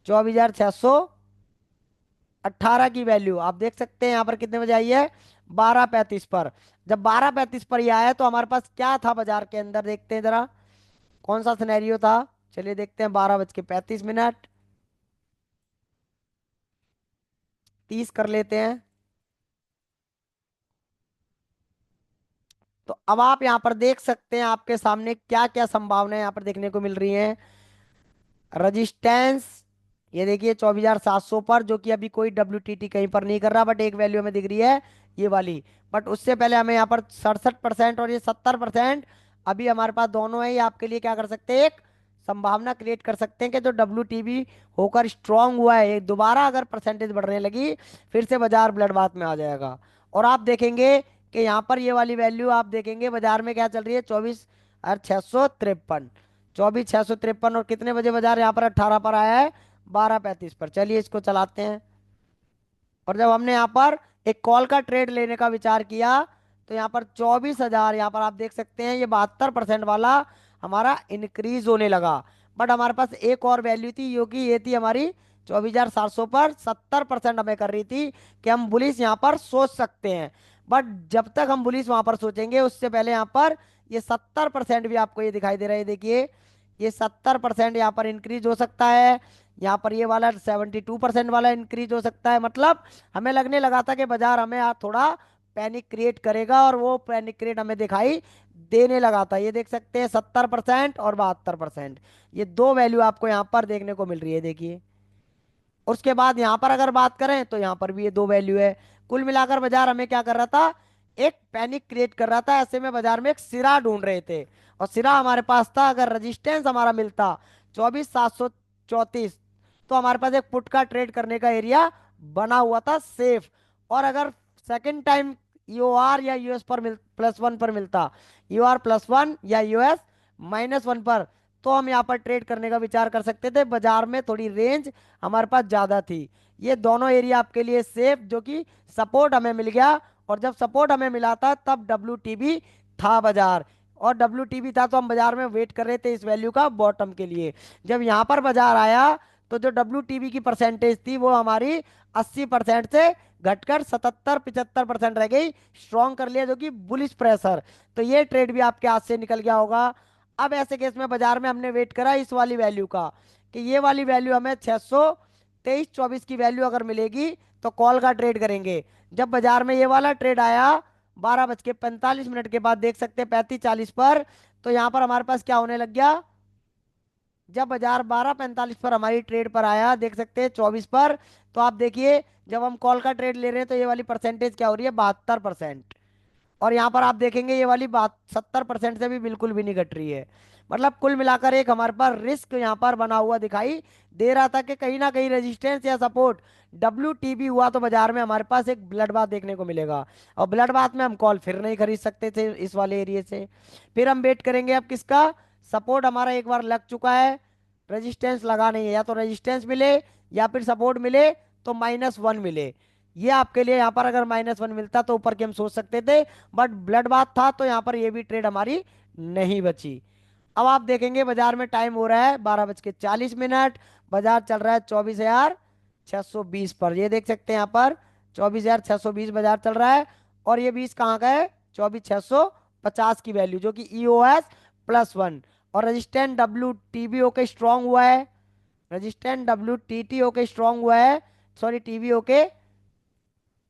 24,618 की वैल्यू आप देख सकते हैं यहाँ पर कितने बजे आई है, 12:35 पर। जब 12:35 पर ये आया तो हमारे पास क्या था बाजार के अंदर, देखते हैं जरा कौन सा सिनेरियो था। चलिए देखते हैं, 12:35, 30 कर लेते हैं। तो अब आप यहाँ पर देख सकते हैं आपके सामने क्या क्या संभावनाएं यहाँ पर देखने को मिल रही हैं। रजिस्टेंस ये देखिए 24,700 पर, जो कि अभी कोई WTT कहीं पर नहीं कर रहा, बट एक वैल्यू हमें दिख रही है ये वाली। बट उससे पहले हमें यहाँ पर 67% और ये 70%, अभी हमारे पास दोनों है। ये आपके लिए क्या कर सकते हैं, एक संभावना क्रिएट कर सकते हैं कि जो WTB होकर स्ट्रांग हुआ है, ये दोबारा अगर परसेंटेज बढ़ने लगी फिर से बाजार ब्लड बाथ में आ जाएगा। और आप देखेंगे कि यहाँ पर ये वाली वैल्यू आप देखेंगे बाजार में क्या चल रही है, 24,653, 24,653, और कितने बजे बाजार यहाँ पर 18 पर आया है, 12:35 पर। चलिए इसको चलाते हैं। और जब हमने यहाँ पर एक कॉल का ट्रेड लेने का विचार किया तो यहाँ पर 24,000, यहाँ पर आप देख सकते हैं ये 72% वाला हमारा इंक्रीज होने लगा। बट हमारे पास एक और वैल्यू थी, जो कि ये थी हमारी 24,700 पर, 70% हमें कर रही थी कि हम बुलिस यहाँ पर सोच सकते हैं। बट जब तक हम बुलिस वहां पर सोचेंगे उससे पहले यहाँ पर ये 70% भी आपको ये दिखाई दे रहा है, देखिए ये 70% यहाँ पर इंक्रीज हो सकता है। यहाँ पर ये वाला 72% वाला इंक्रीज हो सकता है। मतलब हमें लगने लगा था कि बाजार हमें थोड़ा पैनिक क्रिएट करेगा और वो पैनिक क्रिएट हमें दिखाई देने लगा था। ये देख सकते हैं 70% और 72%, ये दो वैल्यू आपको यहाँ पर देखने को मिल रही है, देखिए। उसके बाद यहाँ पर अगर बात करें तो यहाँ पर भी ये दो वैल्यू है। कुल मिलाकर बाजार हमें क्या कर रहा था, एक पैनिक क्रिएट कर रहा था। ऐसे में बाजार में एक सिरा ढूंढ रहे थे, और सिरा हमारे पास था, अगर रजिस्टेंस हमारा मिलता 24,734, तो हमारे पास एक पुट का ट्रेड करने का एरिया बना हुआ था सेफ। और अगर सेकंड टाइम यूआर या यूएस पर +1 पर मिलता, यूआर +1 या यूएस -1 पर, तो हम यहाँ पर ट्रेड करने का विचार कर सकते थे। बाजार में थोड़ी रेंज हमारे पास ज्यादा थी। ये दोनों एरिया आपके लिए सेफ, जो कि सपोर्ट हमें मिल गया। और जब सपोर्ट हमें मिला था तब WTB था बाजार, और WTB था तो हम बाजार में वेट कर रहे थे इस वैल्यू का बॉटम के लिए। जब यहाँ पर बाजार आया तो जो WTB की परसेंटेज थी वो हमारी 80% से घटकर 77-75% रह गई। स्ट्रॉन्ग कर लिया, जो कि बुलिश प्रेशर। तो ये ट्रेड भी आपके हाथ से निकल गया होगा। अब ऐसे केस में बाजार में हमने वेट करा इस वाली वैल्यू का, कि ये वाली वैल्यू हमें 623-24 की वैल्यू अगर मिलेगी तो कॉल का ट्रेड करेंगे। जब बाजार में ये वाला ट्रेड आया 12:45 के बाद, देख सकते हैं 35:40 पर, तो यहाँ पर हमारे पास क्या होने लग गया, जब बाजार 12:45 पर हमारी ट्रेड पर आया, देख सकते हैं 24 पर, तो आप देखिए जब हम कॉल का ट्रेड ले रहे हैं तो ये वाली परसेंटेज क्या हो रही है, 72%। और यहाँ पर आप देखेंगे ये वाली बात 70% से भी बिल्कुल भी नहीं घट रही है। मतलब कुल मिलाकर एक हमारे पास रिस्क यहाँ पर बना हुआ दिखाई दे रहा था, कि कहीं ना कहीं रेजिस्टेंस या सपोर्ट WTB हुआ तो बाजार में हमारे पास एक ब्लड बाथ देखने को मिलेगा। और ब्लड बाथ में हम कॉल फिर नहीं खरीद सकते थे इस वाले एरिया से। फिर हम वेट करेंगे अब किसका, सपोर्ट हमारा एक बार लग चुका है, रेजिस्टेंस लगा नहीं है, या तो रेजिस्टेंस मिले या फिर सपोर्ट मिले तो -1 मिले। ये आपके लिए यहाँ पर अगर -1 मिलता तो ऊपर की हम सोच सकते थे, बट ब्लड बाथ था तो यहाँ पर ये भी ट्रेड हमारी नहीं बची। अब आप देखेंगे बाजार में टाइम हो रहा है 12:40, बाजार चल रहा है 24,620 पर। ये देख सकते हैं यहाँ पर 24,620 बाजार चल रहा है। और ये 20 कहाँ का है, 24,650 की वैल्यू, जो कि EOS +1। और रजिस्टेंट WTB ओके स्ट्रांग हुआ है, रजिस्टेंट WTT ओके स्ट्रांग हुआ है, सॉरी TB ओके।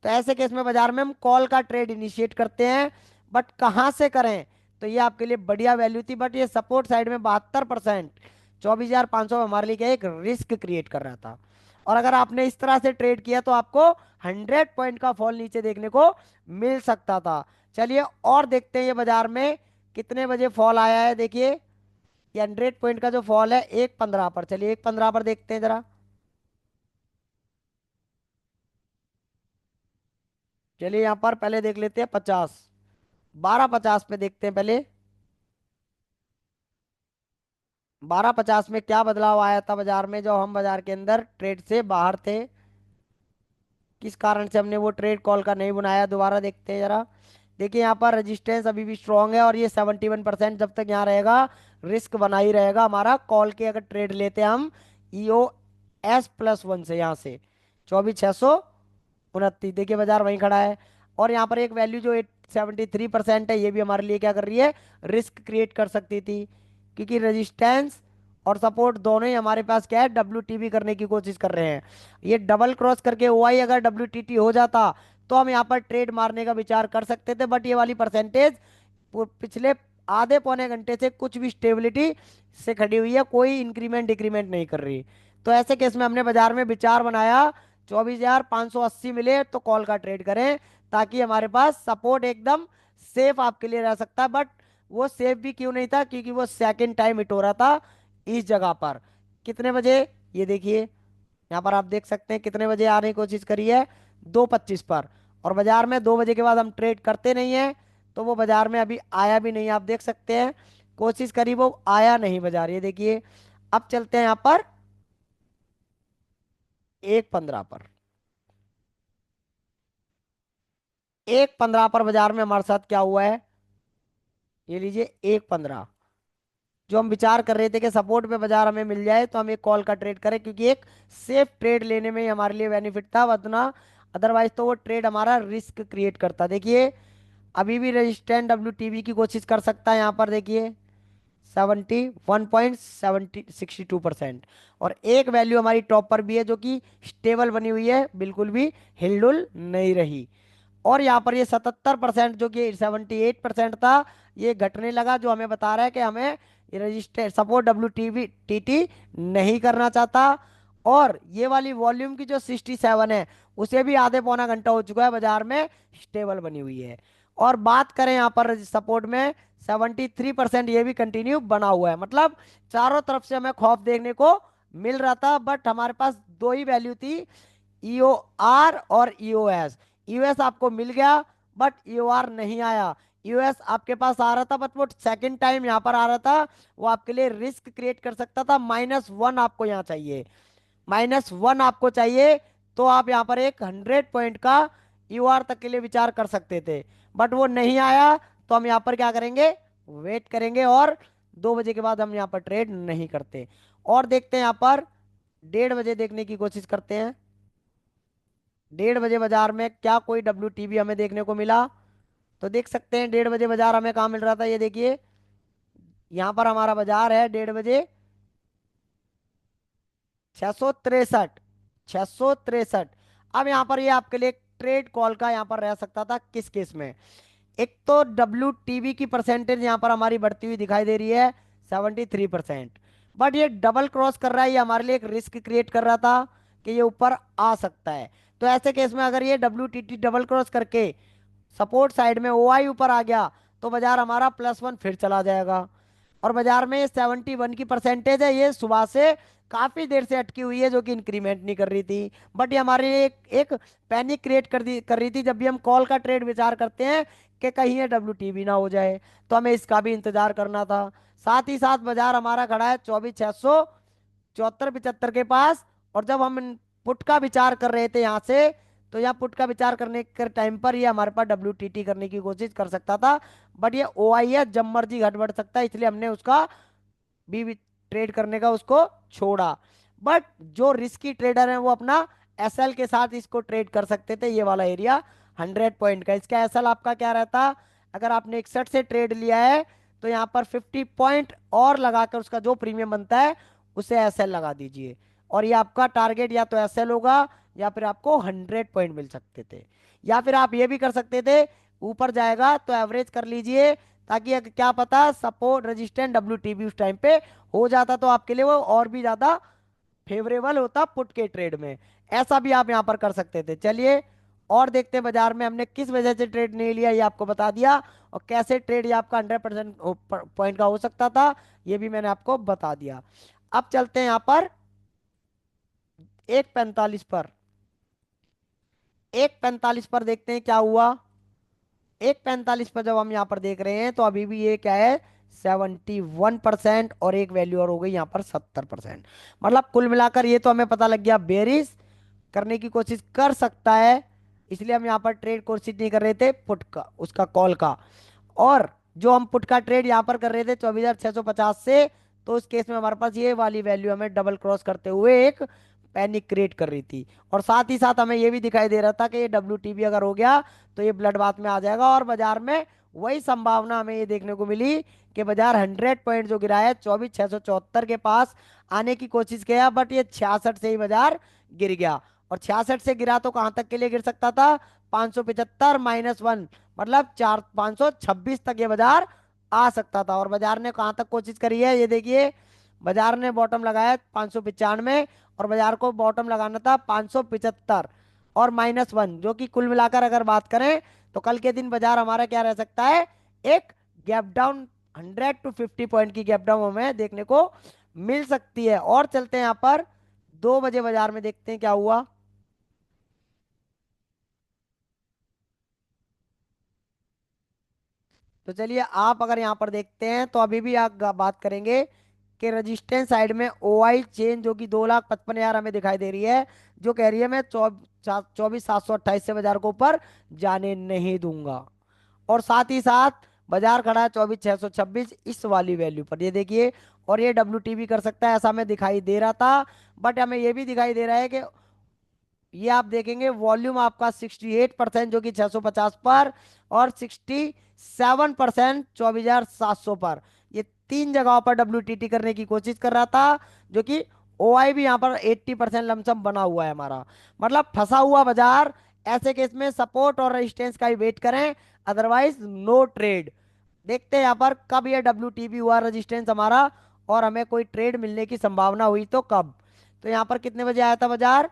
तो ऐसे केस में बाजार में हम कॉल का ट्रेड इनिशिएट करते हैं, बट कहाँ से करें, तो ये आपके लिए बढ़िया वैल्यू थी, बट ये सपोर्ट साइड में 72%, 24,500 हमारे लिए क्या एक रिस्क क्रिएट कर रहा था। और अगर आपने इस तरह से ट्रेड किया तो आपको 100 पॉइंट का फॉल नीचे देखने को मिल सकता था। चलिए और देखते हैं ये बाजार में कितने बजे फॉल आया है। देखिए ये 100 पॉइंट का जो फॉल है 1:15 पर, चलिए 1:15 पर देखते हैं जरा। चलिए यहाँ पर पहले देख लेते हैं 50, 12:50 पे देखते हैं पहले। 12:50 में क्या बदलाव आया था बाजार में, जो हम बाजार के अंदर ट्रेड से बाहर थे, किस कारण से हमने वो ट्रेड कॉल का नहीं बनाया, दोबारा देखते हैं जरा। देखिए यहाँ पर रेजिस्टेंस अभी भी स्ट्रांग है, और ये 71% जब तक यहाँ रहेगा रिस्क बना ही रहेगा हमारा। कॉल के अगर ट्रेड लेते हैं हम EOS +1 से, यहाँ से 24,629, देखिए बाजार वहीं खड़ा है। और यहाँ पर एक वैल्यू जो 73% है, ये भी हमारे लिए क्या कर रही है, रिस्क क्रिएट कर सकती थी, क्योंकि रेजिस्टेंस और सपोर्ट दोनों ही हमारे पास क्या है, WTB करने की कोशिश कर रहे हैं। ये डबल क्रॉस करके OI अगर WTT हो जाता तो हम यहाँ पर ट्रेड मारने का विचार कर सकते थे, बट ये वाली परसेंटेज पिछले आधे पौने घंटे से कुछ भी स्टेबिलिटी से खड़ी हुई है, कोई इंक्रीमेंट डिक्रीमेंट नहीं कर रही। तो ऐसे केस में हमने बाजार में विचार बनाया 24,580 मिले तो कॉल का ट्रेड करें, ताकि हमारे पास सपोर्ट एकदम सेफ आपके लिए रह सकता है। बट वो सेफ भी क्यों नहीं था, क्योंकि वो सेकंड टाइम हिट हो रहा था इस जगह पर। कितने बजे, ये देखिए यहाँ पर आप देख सकते हैं कितने बजे आने की कोशिश करी है, 2:25 पर। और बाजार में 2 बजे के बाद हम ट्रेड करते नहीं है, तो वो बाजार में अभी आया भी नहीं, आप देख सकते हैं कोशिश करी वो आया नहीं बाजार, ये देखिए। अब चलते हैं यहाँ पर 1:15 पर। 1:15 पर बाजार में हमारे साथ क्या हुआ है, ये लीजिए 1:15। जो हम विचार कर रहे थे कि सपोर्ट पे बाजार हमें मिल जाए तो हम एक कॉल का ट्रेड करें, क्योंकि एक सेफ ट्रेड लेने में ही हमारे लिए बेनिफिट था, वरना अदरवाइज तो वो ट्रेड हमारा रिस्क क्रिएट करता। देखिए अभी भी रेजिस्टेंट WTB की कोशिश कर सकता है, यहाँ पर देखिए 71.62%। और एक वैल्यू हमारी टॉप पर भी है, जो कि स्टेबल बनी हुई है, बिल्कुल भी हिलडुल नहीं रही। और यहाँ पर ये 77% जो कि 78% था, ये घटने लगा, जो हमें बता रहा है कि हमें रजिस्टर सपोर्ट WTT नहीं करना चाहता। और ये वाली वॉल्यूम की जो 67 है, उसे भी आधे पौना घंटा हो चुका है, बाजार में स्टेबल बनी हुई है। और बात करें यहाँ पर सपोर्ट में, 73% ये भी कंटिन्यू बना हुआ है। मतलब चारों तरफ से हमें खौफ देखने को मिल रहा था, बट हमारे पास दो ही वैल्यू थी, EOR और EOS। EOS आपको मिल गया, बट EOR नहीं आया। EOS आपके पास आ रहा था, बट वो सेकंड टाइम यहाँ पर आ रहा था, वो आपके लिए रिस्क क्रिएट कर सकता था। -1 आपको यहाँ चाहिए, -1 आपको चाहिए, तो आप यहाँ पर एक 100 पॉइंट का EOR तक के लिए विचार कर सकते थे, बट वो नहीं आया। तो हम यहाँ पर क्या करेंगे, वेट करेंगे, और 2 बजे के बाद हम यहाँ पर ट्रेड नहीं करते। और देखते हैं यहाँ पर 1:30 बजे देखने की कोशिश करते हैं। 1:30 बजे बाजार में क्या कोई WTB हमें देखने को मिला? तो देख सकते हैं 1:30 बजे बाजार हमें कहाँ मिल रहा था, ये देखिए, यहाँ पर हमारा बाजार है 1:30 बजे, 663, 663। अब यहाँ पर ये आपके लिए ट्रेड कॉल का यहाँ पर रह सकता था, किस केस में? एक तो WTB की परसेंटेज यहाँ पर हमारी बढ़ती हुई दिखाई दे रही है, 73%। बट ये डबल क्रॉस कर रहा है, ये हमारे लिए एक रिस्क क्रिएट कर रहा था कि ये ऊपर आ सकता है। तो ऐसे केस में अगर ये WTT डबल क्रॉस करके सपोर्ट साइड में OI ऊपर आ गया, तो बाजार हमारा +1 फिर चला जाएगा। और बाजार में 71 की परसेंटेज है, ये सुबह से काफी देर से अटकी हुई है, जो कि इंक्रीमेंट नहीं कर रही थी। बट ये हमारे लिए एक पैनिक क्रिएट कर रही थी, जब भी हम कॉल का ट्रेड विचार करते हैं कि कहीं ये WTB ना हो जाए, तो हमें इसका भी इंतजार करना था। साथ ही साथ बाजार हमारा खड़ा है 24,674 75 के पास। और जब हम पुट का विचार कर रहे थे यहाँ से, तो यहाँ पुट का विचार करने के टाइम पर ये हमारे पास WTT करने की कोशिश कर सकता था, बट ये OI है, जब मर्जी घट बढ़ सकता है, इसलिए हमने उसका भी ट्रेड करने का उसको छोड़ा। बट जो रिस्की ट्रेडर है, वो अपना SL के साथ इसको ट्रेड कर सकते थे, ये वाला एरिया 100 पॉइंट का। इसका SL आपका क्या रहता, अगर आपने 61 से ट्रेड लिया है, तो यहाँ पर 50 पॉइंट और लगाकर उसका जो प्रीमियम बनता है, उसे SL लगा दीजिए। और ये आपका टारगेट या तो SL होगा, या फिर आपको 100 पॉइंट मिल सकते थे। या फिर आप ये भी कर सकते थे, ऊपर जाएगा तो एवरेज कर लीजिए, ताकि क्या पता सपोर्ट रेजिस्टेंट WTB उस टाइम पे हो जाता, तो आपके लिए वो और भी ज्यादा फेवरेबल होता पुट के ट्रेड में। ऐसा भी आप यहाँ पर कर सकते थे। चलिए और देखते हैं बाजार में हमने किस वजह से ट्रेड नहीं लिया, ये आपको बता दिया। और कैसे ट्रेड ये आपका 100% पॉइंट का हो सकता था, ये भी मैंने आपको बता दिया। अब चलते हैं यहाँ पर 1:45 पर। 1:45 पर देखते हैं क्या हुआ। 1:45 पर जब हम यहाँ पर देख रहे हैं, तो अभी भी ये क्या है, 71%, और एक वैल्यू और हो गई यहाँ पर 70%। मतलब कुल मिलाकर ये तो हमें पता लग गया, बेरिश करने की कोशिश कर सकता है, इसलिए हम यहाँ पर ट्रेड कोशिश नहीं कर रहे थे पुट का, उसका कॉल का। और जो हम पुट का ट्रेड यहाँ पर कर रहे थे 24,650 से, तो उस केस में हमारे पास ये वाली वैल्यू हमें डबल क्रॉस करते हुए एक पैनिक क्रिएट कर रही थी। और साथ ही साथ हमें ये भी दिखाई दे रहा था कि ये WTB अगर हो गया, तो ये ब्लड बाथ में आ जाएगा। और बाजार में वही संभावना हमें ये देखने को मिली कि बाजार 100 पॉइंट जो गिरा है 24,674 के पास आने की कोशिश किया, बट ये 66 से ही बाजार गिर गया। और 66 से गिरा तो कहां तक के लिए गिर सकता था, 575 -1, मतलब 526 तक ये बाजार आ सकता था। और बाजार ने कहां तक कोशिश करी है, ये देखिए, बाजार ने बॉटम लगाया 595, और बाजार को बॉटम लगाना था 575 और -1, जो कि कुल मिलाकर अगर बात करें, तो कल के दिन बाजार हमारा क्या रह सकता है, एक गैप डाउन, 100 to 50 पॉइंट की गैप डाउन हमें देखने को मिल सकती है। और चलते हैं यहाँ पर 2 बजे बाजार में, देखते हैं क्या हुआ। तो चलिए आप अगर यहाँ पर देखते हैं, तो अभी भी आप बात करेंगे कि रेजिस्टेंस साइड में OI चेन जो कि 2,55,000 हमें दिखाई दे रही है, जो कह रही है मैं 24,728 से बाजार को ऊपर जाने नहीं दूंगा। और साथ ही साथ बाजार खड़ा है 24,626 इस वाली वैल्यू पर, ये देखिए। और ये WTB कर सकता है, ऐसा हमें दिखाई दे रहा था। बट हमें ये भी दिखाई दे रहा है कि ये आप देखेंगे वॉल्यूम आपका 68% जो कि 650 पर, और 67% 24,700 पर, ये तीन जगहों पर WTT करने की कोशिश कर रहा था, जो कि OI भी यहाँ पर 80% लमसम बना हुआ है हमारा। मतलब फंसा हुआ बाजार ऐसे केस में सपोर्ट और रेजिस्टेंस का ही वेट करें, अदरवाइज नो ट्रेड। देखते हैं यहाँ पर कब ये WTB हुआ रेजिस्टेंस हमारा, और हमें कोई ट्रेड मिलने की संभावना हुई तो कब। तो यहाँ पर कितने बजे आया था बाजार?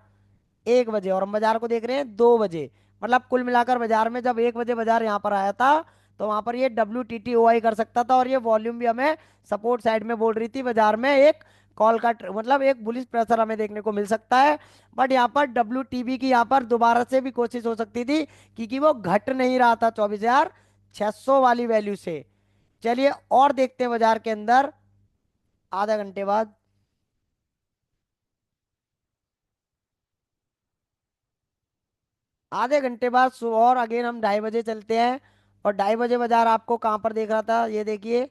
1 बजे। और हम बाजार को देख रहे हैं 2 बजे। मतलब कुल मिलाकर बाजार में जब 1 बजे बाजार यहाँ पर आया था, तो वहां पर ये WTTOI कर सकता था, और ये वॉल्यूम भी हमें सपोर्ट साइड में बोल रही थी बाजार में एक कॉल का मतलब एक बुलिश प्रेशर हमें देखने को मिल सकता है। बट यहाँ पर WTB की यहाँ पर दोबारा से भी कोशिश हो सकती थी, क्योंकि वो घट नहीं रहा था 24,600 वाली वैल्यू से। चलिए और देखते हैं बाजार के अंदर आधा घंटे बाद। आधे घंटे बाद और अगेन हम 2:30 बजे चलते हैं। और 2:30 बजे बाजार आपको कहाँ पर देख रहा था, ये देखिए,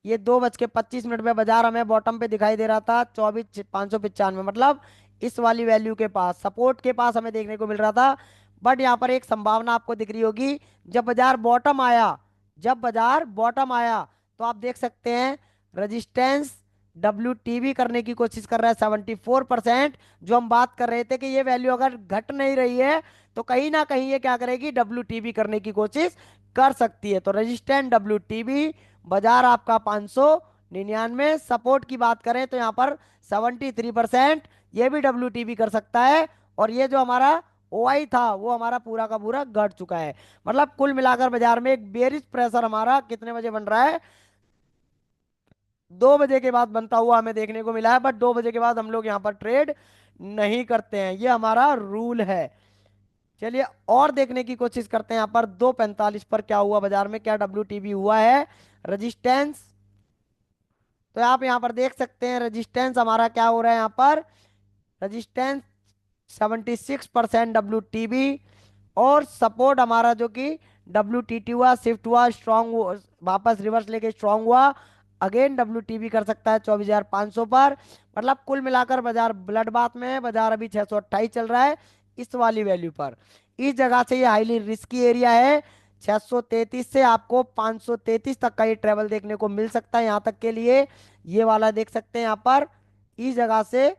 ये 2:25 पे बाजार हमें बॉटम पे दिखाई दे रहा था 24,595, मतलब इस वाली वैल्यू के पास, सपोर्ट के पास हमें देखने को मिल रहा था। बट यहाँ पर एक संभावना आपको दिख रही होगी, जब बाजार बॉटम आया, जब बाजार बॉटम आया, तो आप देख सकते हैं रजिस्टेंस WTB करने की कोशिश कर रहा है 74%। जो हम बात कर रहे थे कि ये वैल्यू अगर घट नहीं रही है, तो कहीं ना कहीं ये क्या करेगी, WTB करने की कोशिश कर सकती है। तो रजिस्टेंस WTB, बाजार आपका 599। सपोर्ट की बात करें तो यहाँ पर 73%, ये भी WTB कर सकता है। और ये जो हमारा OI था वो हमारा पूरा का पूरा घट चुका है। मतलब कुल मिलाकर बाजार में एक बेरिश प्रेशर हमारा कितने बजे बन रहा है, 2 बजे के बाद बनता हुआ हमें देखने को मिला है। बट 2 बजे के बाद हम लोग यहाँ पर ट्रेड नहीं करते हैं, ये हमारा रूल है। चलिए और देखने की कोशिश करते हैं यहाँ पर 2:45 पर क्या हुआ बाजार में, क्या WTB हुआ है रजिस्टेंस। तो आप यहाँ पर देख सकते हैं रेजिस्टेंस हमारा क्या हो रहा है यहाँ पर, रेजिस्टेंस 76% WTB। और सपोर्ट हमारा जो कि WTT हुआ, शिफ्ट हुआ, स्ट्रांग, वापस रिवर्स लेके स्ट्रांग हुआ, अगेन WTB कर सकता है 24,500 पर। मतलब कुल मिलाकर बाजार ब्लड बाथ में है, बाजार अभी 628 चल रहा है इस वाली वैल्यू पर। इस जगह से ये हाईली रिस्की एरिया है। 633 से आपको 533 तक का ये ट्रेवल देखने को मिल सकता है यहाँ तक के लिए। ये वाला देख सकते हैं यहाँ पर, इस जगह से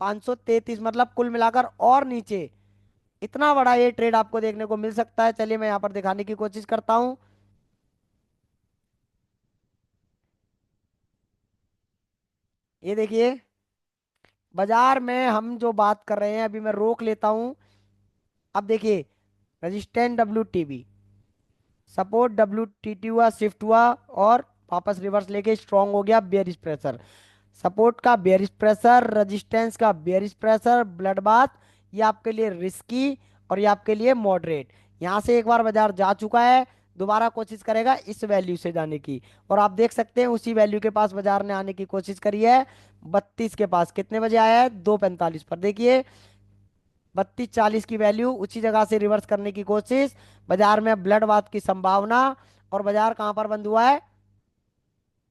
533, मतलब कुल मिलाकर और नीचे इतना बड़ा ये ट्रेड आपको देखने को मिल सकता है। चलिए मैं यहाँ पर दिखाने की कोशिश करता हूँ। ये देखिए, बाजार में हम जो बात कर रहे हैं अभी मैं रोक लेता हूँ। अब देखिए, रजिस्टेंट WTB, सपोर्ट WTT हुआ, शिफ्ट हुआ, और वापस रिवर्स लेके स्ट्रांग हो गया, बेयरिश प्रेशर, सपोर्ट का बेयरिश प्रेशर, रेजिस्टेंस का बेयरिश प्रेशर, ब्लड बाथ। ये आपके लिए रिस्की और ये आपके लिए मॉडरेट। यहाँ से एक बार बाजार जा चुका है, दोबारा कोशिश करेगा इस वैल्यू से जाने की। और आप देख सकते हैं उसी वैल्यू के पास बाजार ने आने की कोशिश करी है, 32 के पास। कितने बजे आया है, 2:45 पर। देखिए 32:40 की वैल्यू, उसी जगह से रिवर्स करने की कोशिश, बाजार में ब्लड बाथ की संभावना। और बाजार कहाँ पर बंद हुआ है,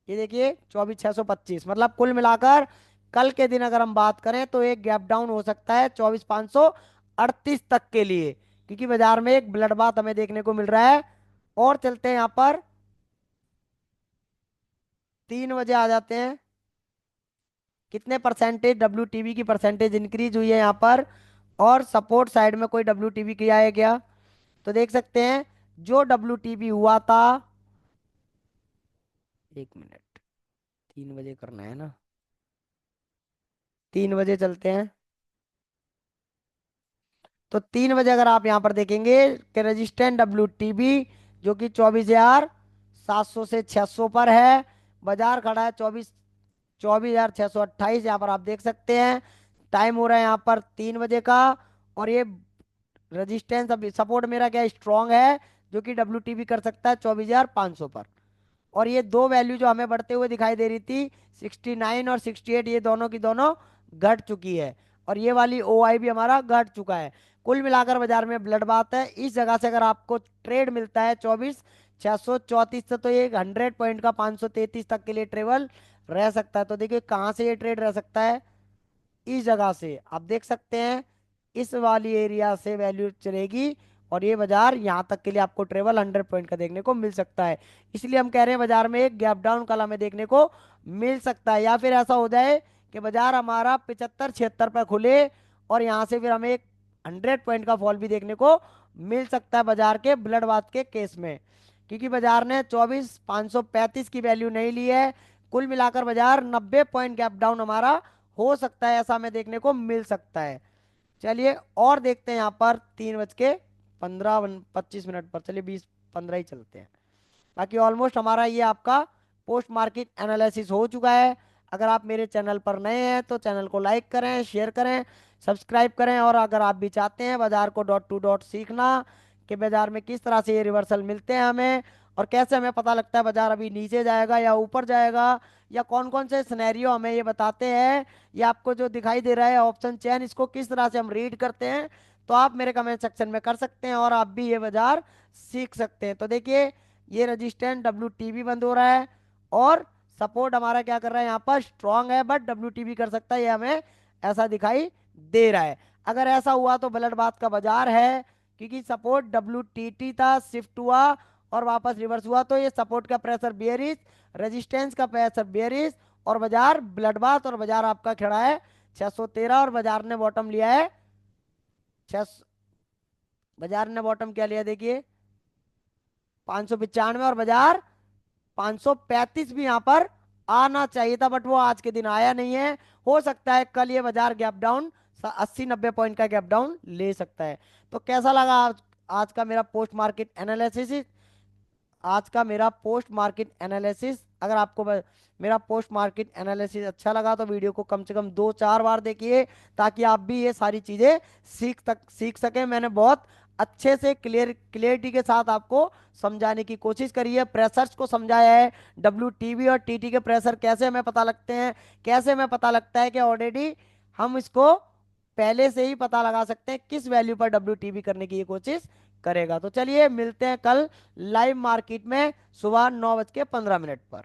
ये देखिए 24,625। मतलब कुल मिलाकर कल के दिन अगर हम बात करें तो एक गैप डाउन हो सकता है 24,538 तक के लिए, क्योंकि बाजार में एक ब्लड बाथ हमें देखने को मिल रहा है। और चलते हैं यहाँ पर, 3 बजे आ जाते हैं। कितने परसेंटेज WTB की परसेंटेज इंक्रीज हुई है यहाँ पर, और सपोर्ट साइड में कोई WTB किया है क्या, तो देख सकते हैं जो WTB हुआ था, 1 मिनट, 3 बजे करना है ना, 3 बजे चलते हैं। तो 3 बजे अगर आप यहाँ पर देखेंगे कि रजिस्टेंट WTB जो कि 24,700 से 600 पर है, बाजार खड़ा है 24,628, यहाँ पर आप देख सकते हैं। टाइम हो रहा है यहाँ पर 3 बजे का। और ये रेजिस्टेंस अभी सपोर्ट मेरा क्या स्ट्रांग है, जो कि WTB कर सकता है 24,500 पर। और ये दो वैल्यू जो हमें बढ़ते हुए दिखाई दे रही थी 69 और 68, ये दोनों की दोनों घट चुकी है। और ये वाली OI भी हमारा घट चुका है। कुल मिलाकर बाजार में ब्लड बात है। इस जगह से अगर आपको ट्रेड मिलता है 24,634 से, तो ये 100 पॉइंट का 533 तक के लिए ट्रेवल रह सकता है। तो देखिए कहाँ से ये ट्रेड रह सकता है, इस जगह से आप देख सकते हैं, इस वाली एरिया से वैल्यू चलेगी। और ये बाजार यहाँ तक के लिए आपको ट्रेवल 100 पॉइंट का देखने को मिल सकता है। इसलिए हम कह रहे हैं बाजार में एक गैप डाउन कल हमें देखने को मिल सकता है, या फिर ऐसा हो जाए कि बाजार हमारा 75 76 पर खुले और यहाँ से फिर हमें एक 100 पॉइंट का फॉल भी देखने को मिल सकता है बाजार के ब्लड बाथ के केस में, क्योंकि बाजार ने 24,535 की वैल्यू नहीं ली है। कुल मिलाकर बाजार 90 पॉइंट गैप डाउन हमारा हो सकता है, ऐसा हमें देखने को मिल सकता है। चलिए और देखते हैं यहाँ पर 3:15 25 पर, चलिए 20:15 ही चलते हैं। बाकी ऑलमोस्ट हमारा ये आपका पोस्ट मार्केट एनालिसिस हो चुका है। अगर आप मेरे चैनल पर नए हैं तो चैनल को लाइक करें, शेयर करें, सब्सक्राइब करें। और अगर आप भी चाहते हैं बाजार को डॉट टू डॉट सीखना कि बाजार में किस तरह से ये रिवर्सल मिलते हैं हमें, और कैसे हमें पता लगता है बाजार अभी नीचे जाएगा या ऊपर जाएगा, या कौन कौन से सिनेरियो हमें ये बताते हैं, ये आपको जो दिखाई दे रहा है ऑप्शन चेन, इसको किस तरह से हम रीड करते हैं, तो आप मेरे कमेंट सेक्शन में कर सकते हैं और आप भी ये बाजार सीख सकते हैं। तो देखिए ये रजिस्टेंस WTB बंद हो रहा है, और सपोर्ट हमारा क्या कर रहा है यहाँ पर स्ट्रांग है, बट WTB कर सकता है, ये हमें ऐसा दिखाई दे रहा है। अगर ऐसा हुआ तो ब्लड बाथ का बाजार है, क्योंकि सपोर्ट WTT था, शिफ्ट हुआ और वापस रिवर्स हुआ, तो ये सपोर्ट का प्रेशर बेयरिश, रेजिस्टेंस का प्रेशर बेयरिश, और बाजार ब्लड बाथ, और बाजार आपका खड़ा है 613, और बाजार ने बॉटम लिया है 6, बाजार ने बॉटम क्या लिया देखिए 595, और बाजार 535 भी यहाँ पर आना चाहिए था, बट वो आज के दिन आया नहीं है। हो सकता है कल ये बाजार गैप डाउन 80-90 पॉइंट का गैप डाउन ले सकता है। तो कैसा लगा आज का मेरा पोस्ट मार्केट एनालिसिस, आज का मेरा पोस्ट मार्केट एनालिसिस। अगर आपको मेरा पोस्ट मार्केट एनालिसिस अच्छा लगा तो वीडियो को कम से कम 2-4 बार देखिए, ताकि आप भी ये सारी चीज़ें सीख सकें। मैंने बहुत अच्छे से क्लियरिटी के साथ आपको समझाने की कोशिश करी है, प्रेशर्स को समझाया है, WTB और TT के प्रेशर कैसे हमें पता लगते हैं, कैसे हमें पता लगता है कि ऑलरेडी हम इसको पहले से ही पता लगा सकते हैं किस वैल्यू पर WTB करने की ये कोशिश करेगा। तो चलिए मिलते हैं कल लाइव मार्केट में सुबह 9:15 पर।